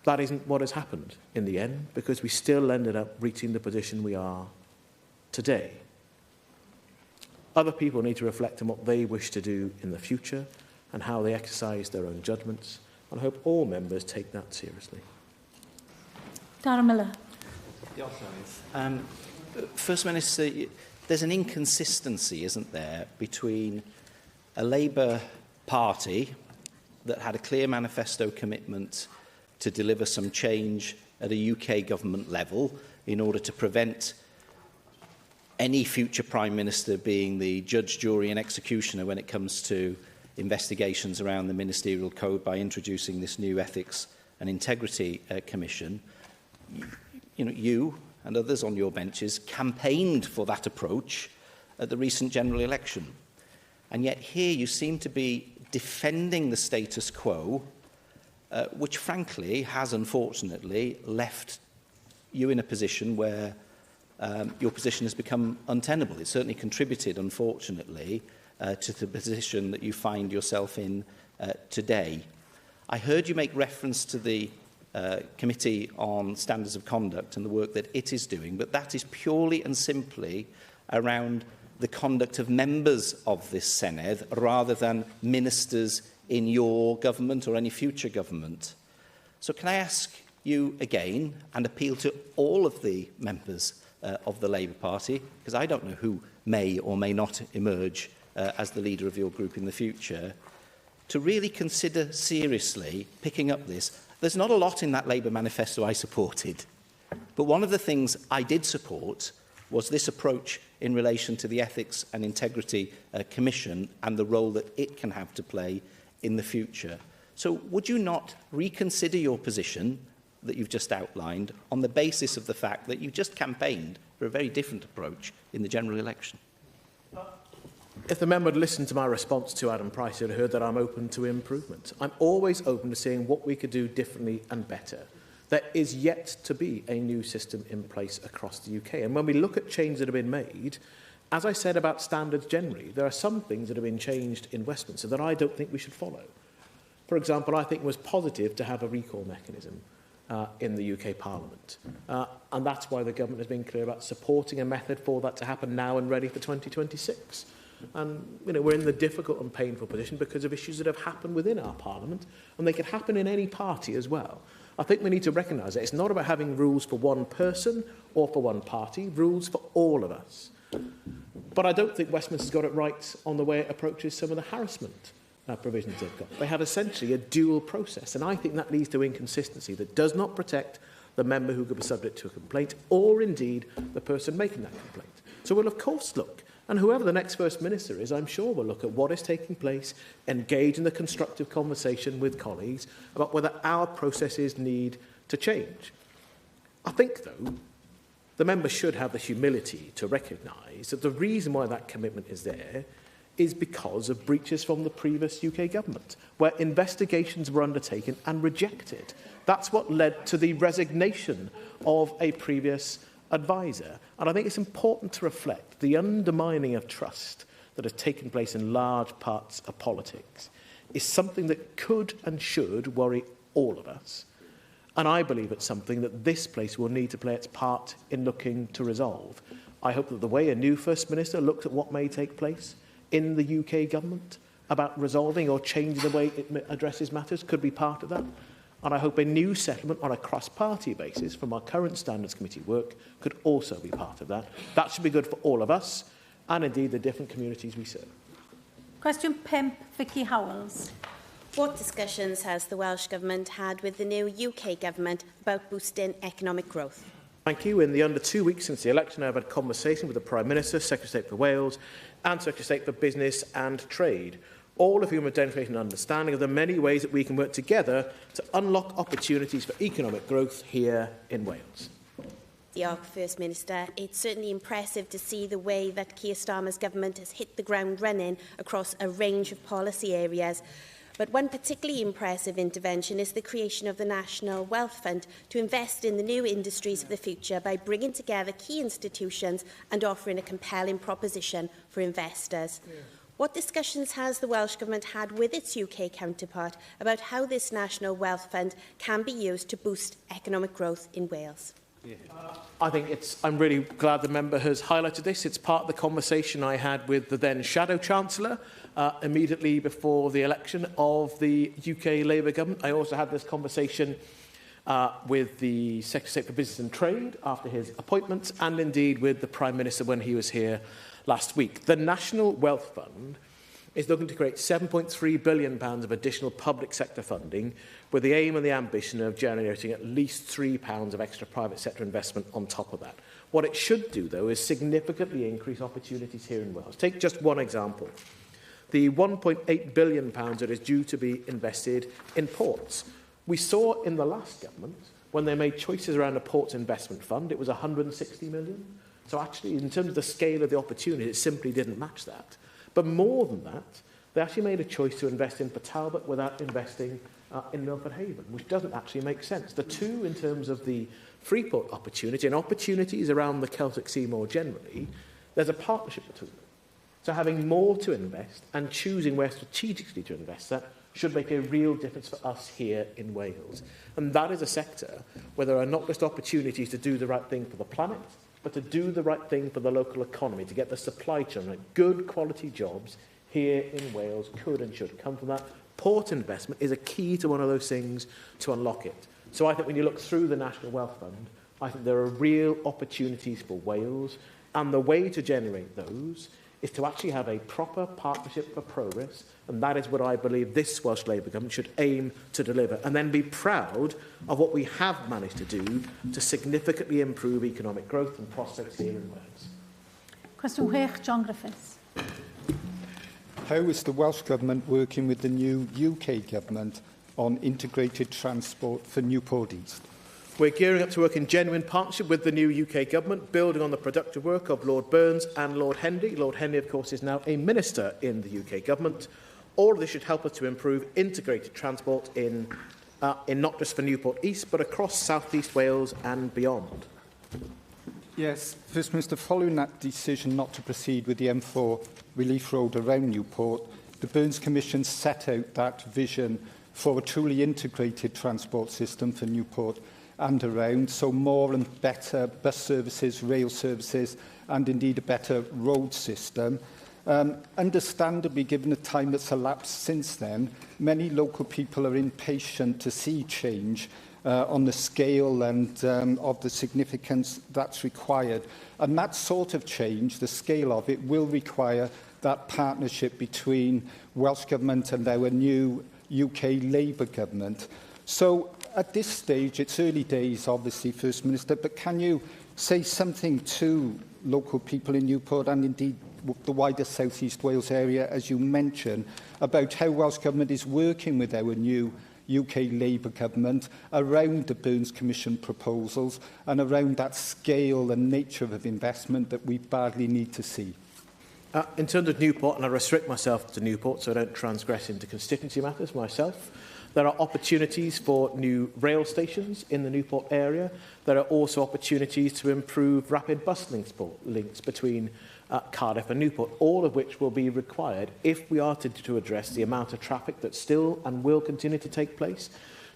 That isn't what has happened in the end, because we still ended up reaching the position we are today. Other people need to reflect on what they wish to do in the future and how they exercise their own judgments. And I hope all members take that seriously. Darren Miller. First Minister, there's an inconsistency, isn't there, between a Labour Party that had a clear manifesto commitment to deliver some change at a UK government level in order to prevent any future Prime Minister being the judge, jury and executioner when it comes to investigations around the Ministerial Code by introducing this new Ethics and Integrity Commission. You and others on your benches campaigned for that approach at the recent general election. And yet here you seem to be defending the status quo, which frankly has unfortunately left you in a position where your position has become untenable. It certainly contributed, unfortunately, to the position that you find yourself in today. I heard you make reference to the Committee on Standards of Conduct and the work that it is doing, but that is purely and simply around the conduct of members of this Senedd rather than ministers in your government or any future government. So can I ask you again and appeal to all of the members of the Labour Party, because I don't know who may or may not emerge as the leader of your group in the future, to really consider seriously picking up this. There's not a lot in that Labour manifesto I supported, but one of the things I did support was this approach in relation to the Ethics and Integrity Commission and the role that it can have to play in the future. So would you not reconsider your position that you've just outlined on the basis of the fact that you just campaigned for a very different approach in the general election? If the member had listened to my response to Adam Price, he'd heard that I'm open to improvement. I'm always open to seeing what we could do differently and better. There is yet to be a new system in place across the UK. And when we look at changes that have been made, as I said about standards generally, there are some things that have been changed in Westminster that I don't think we should follow. For example, I think it was positive to have a recall mechanism in the UK Parliament. And that's why the government has been clear about supporting a method for that to happen now and ready for 2026. And we're in the difficult and painful position because of issues that have happened within our Parliament, and they could happen in any party as well. I think we need to recognise that it's not about having rules for one person or for one party, rules for all of us. But I don't think Westminster's got it right on the way it approaches some of the harassment provisions they've got. They have essentially a dual process, and I think that leads to inconsistency that does not protect the member who could be subject to a complaint or indeed the person making that complaint. So we'll of course look, and whoever the next First Minister is, I'm sure will look at what is taking place, engage in the constructive conversation with colleagues about whether our processes need to change. I think, though, the member should have the humility to recognise that the reason why that commitment is there is because of breaches from the previous UK government, where investigations were undertaken and rejected. That's what led to the resignation of a previous advisor. And I think it's important to reflect the undermining of trust that has taken place in large parts of politics is something that could and should worry all of us. And I believe it's something that this place will need to play its part in looking to resolve. I hope that the way a new First Minister looks at what may take place in the UK government about resolving or changing the way it addresses matters could be part of that. And I hope a new settlement on a cross-party basis from our current Standards Committee work could also be part of that. That should be good for all of us and indeed the different communities we serve. Question 5, Vicky Howells. What discussions has the Welsh Government had with the new UK Government about boosting economic growth? Thank you. In the under 2 weeks since the election, I've had conversation with the Prime Minister, Secretary of State for Wales and Secretary of State for Business and Trade, all of whom have demonstrated an understanding of the many ways that we can work together to unlock opportunities for economic growth here in Wales. The First Minister, it's certainly impressive to see the way that Keir Starmer's government has hit the ground running across a range of policy areas. But one particularly impressive intervention is the creation of the National Wealth Fund to invest in the new industries of the future by bringing together key institutions and offering a compelling proposition for investors. Yeah. What discussions has the Welsh Government had with its UK counterpart about how this National Wealth Fund can be used to boost economic growth in Wales? I think I'm really glad the member has highlighted this. It's part of the conversation I had with the then Shadow Chancellor immediately before the election of the UK Labour government. I also had this conversation with the Secretary of State for Business and Trade after his appointment, and indeed with the Prime Minister when he was here last week. The National Wealth Fund is looking to create £7.3 billion of additional public sector funding with the aim and the ambition of generating at least £3 of extra private sector investment on top of that. What it should do, though, is significantly increase opportunities here in Wales. Take just one example. The £1.8 billion that is due to be invested in ports. We saw in the last government, when they made choices around a ports investment fund, it was £160 million. So actually, in terms of the scale of the opportunity, it simply didn't match that. But more than that, they actually made a choice to invest in Port Talbot without investing in Milford Haven, which doesn't actually make sense. The two, in terms of the Freeport opportunity and opportunities around the Celtic Sea more generally, there's a partnership between them. So having more to invest and choosing where strategically to invest that should make a real difference for us here in Wales. And that is a sector where there are not just opportunities to do the right thing for the planet, but to do the right thing for the local economy, to get the supply chain right. Good quality jobs here in Wales could and should come from that. Port investment is a key to one of those things to unlock it. So I think when you look through the National Wealth Fund, I think there are real opportunities for Wales, and the way to generate those is to actually have a proper partnership for progress, and that is what I believe this Welsh Labour government should aim to deliver, and then be proud of what we have managed to do to significantly improve economic growth and prospects here in Wales. Question 6, John Griffiths. How is the Welsh Government working with the new UK Government on integrated transport for Newport East? We're gearing up to work in genuine partnership with the new UK Government, building on the productive work of Lord Burns and Lord Henry. Lord Henry, of course, is now a Minister in the UK Government. All of this should help us to improve integrated transport in not just for Newport East, but across South East Wales and beyond. Yes, First Minister, following that decision not to proceed with the M4 relief road around Newport, the Burns Commission set out that vision for a truly integrated transport system for Newport and around, so more and better bus services, rail services, and indeed a better road system. Understandably, given the time that's elapsed since then, many local people are impatient to see change on the scale and of the significance that's required. And that sort of change, the scale of it, will require that partnership between Welsh Government and our new UK Labour Government. So at this stage, it's early days, obviously, First Minister, but can you say something to local people in Newport and indeed the wider South East Wales area, as you mentioned, about how Welsh Government is working with our new UK Labour Government around the Burns Commission proposals and around that scale and nature of investment that we badly need to see? In terms of Newport, and I restrict myself to Newport so I don't transgress into constituency matters myself, there are opportunities for new rail stations in the Newport area. There are also opportunities to improve rapid bus links between Cardiff and Newport, all of which will be required if we are to address the amount of traffic that still and will continue to take place,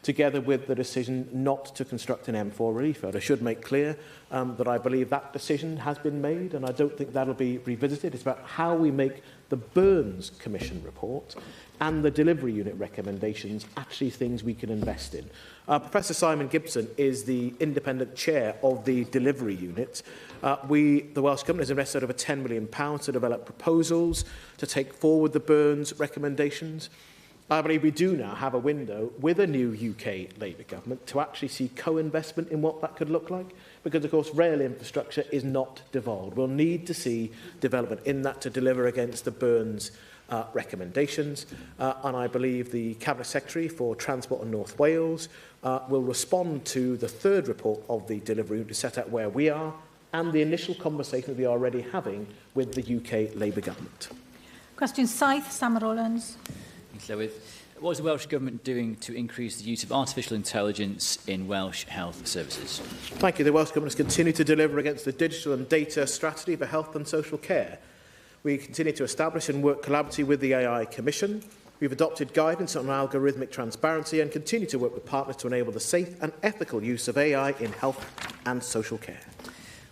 together with the decision not to construct an M4 relief road. I should make clear that I believe that decision has been made, and I don't think that will be revisited. It's about how we make the Burns Commission report and the delivery unit recommendations actually things we can invest in. Professor Simon Gibson is the independent chair of the delivery unit. The Welsh Government has invested over £10 million to develop proposals to take forward the Burns recommendations. I believe we do now have a window with a new UK Labour Government to actually see co-investment in what that could look like, because, of course, rail infrastructure is not devolved. We'll need to see development in that to deliver against the Burns recommendations, and I believe the Cabinet Secretary for Transport in North Wales will respond to the third report of the delivery unit to set out where we are and the initial conversation we are already having with the UK Labour Government. Question 7, Sam Rowlands. What is the Welsh Government doing to increase the use of artificial intelligence in Welsh health services? Thank you. The Welsh Government has continued to deliver against the digital and data strategy for health and social care. We continue to establish and work collaboratively with the AI Commission. We've adopted guidance on algorithmic transparency and continue to work with partners to enable the safe and ethical use of AI in health and social care.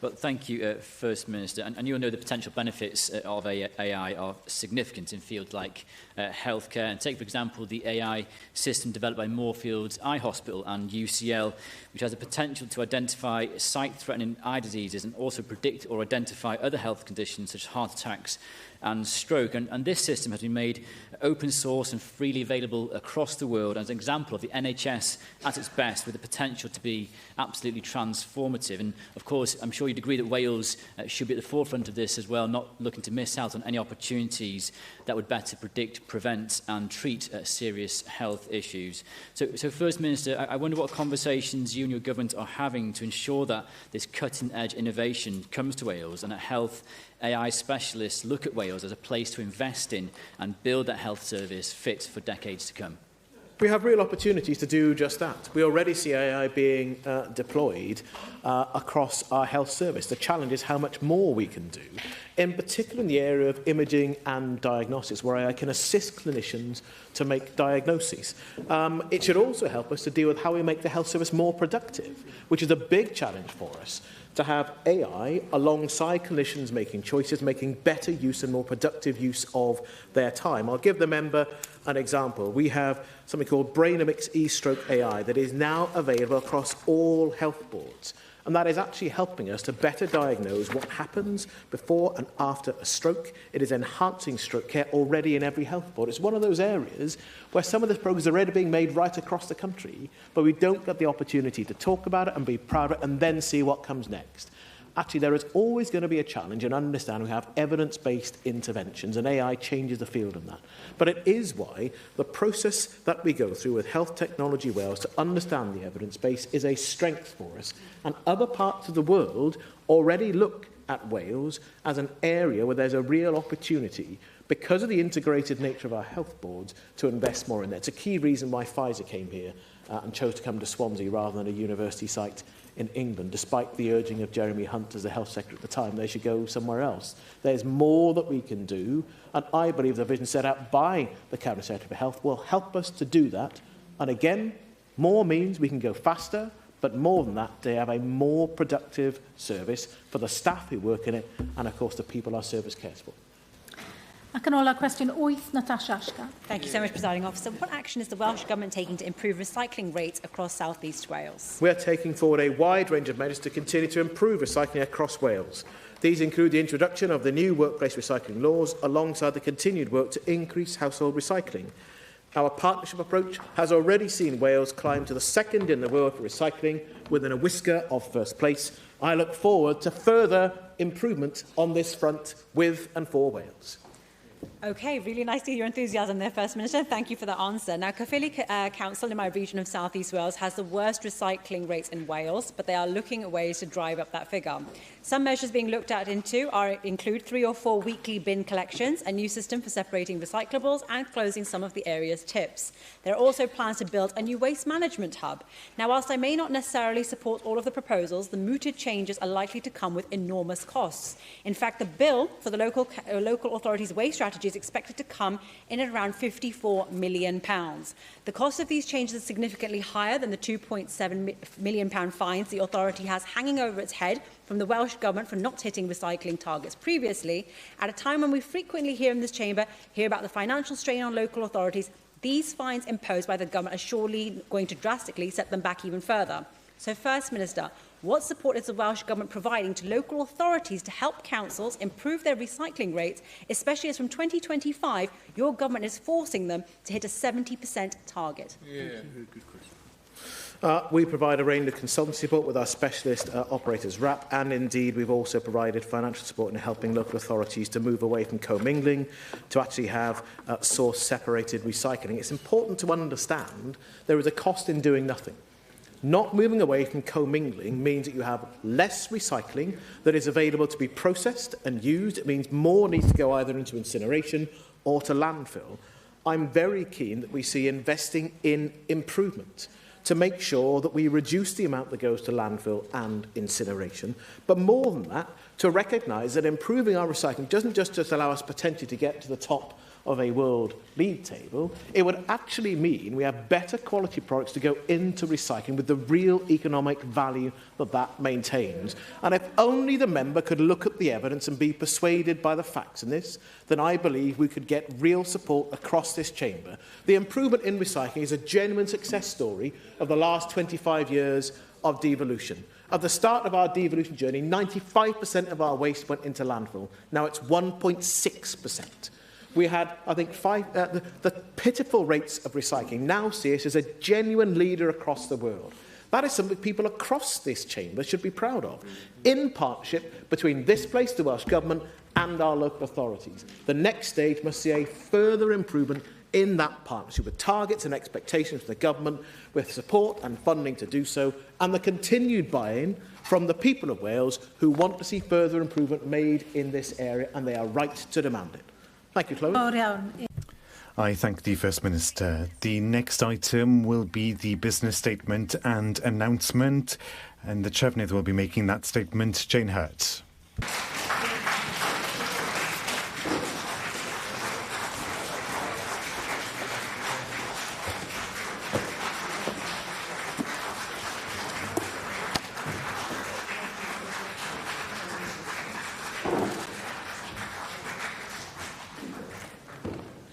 Well, thank you, First Minister. And you'll know the potential benefits of AI are significant in fields like healthcare. And take, for example, the AI system developed by Moorfields Eye Hospital and UCL, which has the potential to identify sight-threatening eye diseases and also predict or identify other health conditions such as heart attacks and stroke. And this system has been made open source and freely available across the world as an example of the NHS at its best, with the potential to be absolutely transformative. And of course, I'm sure you'd agree that Wales should be at the forefront of this as well, not looking to miss out on any opportunities that would better predict, prevent and treat serious health issues. So First Minister, I wonder what conversations you and your government are having to ensure that this cutting-edge innovation comes to Wales and that health AI specialists look at Wales as a place to invest in and build that health service fit for decades to come. We have real opportunities to do just that. We already see AI being deployed across our health service. The challenge is how much more we can do, in particular in the area of imaging and diagnostics, where AI can assist clinicians to make diagnoses. It should also help us to deal with how we make the health service more productive, which is a big challenge for us, to have AI alongside clinicians making choices, making better use and more productive use of their time. I'll give the member an example. We have something called Brainomix e-stroke AI that is now available across all health boards. And that is actually helping us to better diagnose what happens before and after a stroke. It is enhancing stroke care already in every health board. It's one of those areas where some of this progress is already being made right across the country, but we don't get the opportunity to talk about it and be proud of it and then see what comes next. actually there is always going to be a challenge in understanding we have evidence-based interventions, and AI changes the field in that. But it is why the process that we go through with Health Technology Wales to understand the evidence base is a strength for us. And other parts of the world already look at Wales as an area where there's a real opportunity, because of the integrated nature of our health boards, to invest more in there. It's a key reason why Pfizer came here and chose to come to Swansea rather than a university site in England, despite the urging of Jeremy Hunt as the Health Secretary at the time. They should go somewhere else. There's more that we can do, and I believe the vision set out by the Cabinet Secretary for Health will help us to do that. And again, more means we can go faster, but more than that, to have a more productive service for the staff who work in it, and of course the people our service cares for. Ac yn ola, cwestiwn 8, Natasha Ashka. Thank you so much, Presiding Officer. What action is the Welsh Government taking to improve recycling rates across South East Wales? We are taking forward a wide range of measures to continue to improve recycling across Wales. These include the introduction of the new workplace recycling laws, alongside the continued work to increase household recycling. Our partnership approach has already seen Wales climb to the second in the world for recycling, within a whisker of first place. I look forward to further improvement on this front with and for Wales. Okay, really nice to hear your enthusiasm there, First Minister. Thank you for that answer. Now, Caerphilly Council in my region of South East Wales has the worst recycling rates in Wales, but they are looking at ways to drive up that figure. Some measures being looked at include 3 or 4 weekly bin collections, a new system for separating recyclables, and closing some of the area's tips. There are also plans to build a new waste management hub. Now, whilst I may not necessarily support all of the proposals, the mooted changes are likely to come with enormous costs. In fact, the bill for the local authorities' waste strategy is expected to come in at around £54 million. The cost of these changes is significantly higher than the £2.7 million fines the authority has hanging over its head from the Welsh Government for not hitting recycling targets previously. At a time when we frequently hear in this chamber about the financial strain on local authorities, these fines imposed by the Government are surely going to drastically set them back even further. So, First Minister, what support is the Welsh Government providing to local authorities to help councils improve their recycling rates, especially as from 2025 your government is forcing them to hit a 70% target? Good question. We provide a range of consultancy support with our specialist operators RAP, and indeed we've also provided financial support in helping local authorities to move away from commingling to actually have source-separated recycling. It's important to understand there is a cost in doing nothing. Not moving away from commingling means that you have less recycling that is available to be processed and used. It means more needs to go either into incineration or to landfill. I'm very keen that we see investing in improvement to make sure that we reduce the amount that goes to landfill and incineration. But more than that, to recognise that improving our recycling doesn't just allow us potentially to get to the top of a world league table. It would actually mean we have better quality products to go into recycling with the real economic value that that maintains. And if only the member could look at the evidence and be persuaded by the facts in this, then I believe we could get real support across this chamber. The improvement in recycling is a genuine success story of the last 25 years of devolution. At the start of our devolution journey, 95% of our waste went into landfill. Now it's 1.6%. We had, I think, the pitiful rates of recycling now see us as a genuine leader across the world. That is something people across this chamber should be proud of, in partnership between this place, the Welsh Government, and our local authorities. The next stage must see a further improvement in that partnership, with targets and expectations for the Government, with support and funding to do so, and the continued buy-in from the people of Wales who want to see further improvement made in this area, and they are right to demand it. Thank you, Chloe. I thank the First Minister. The next item will be the business statement and announcement, and the Trefnydd will be making that statement. Jane Hurt.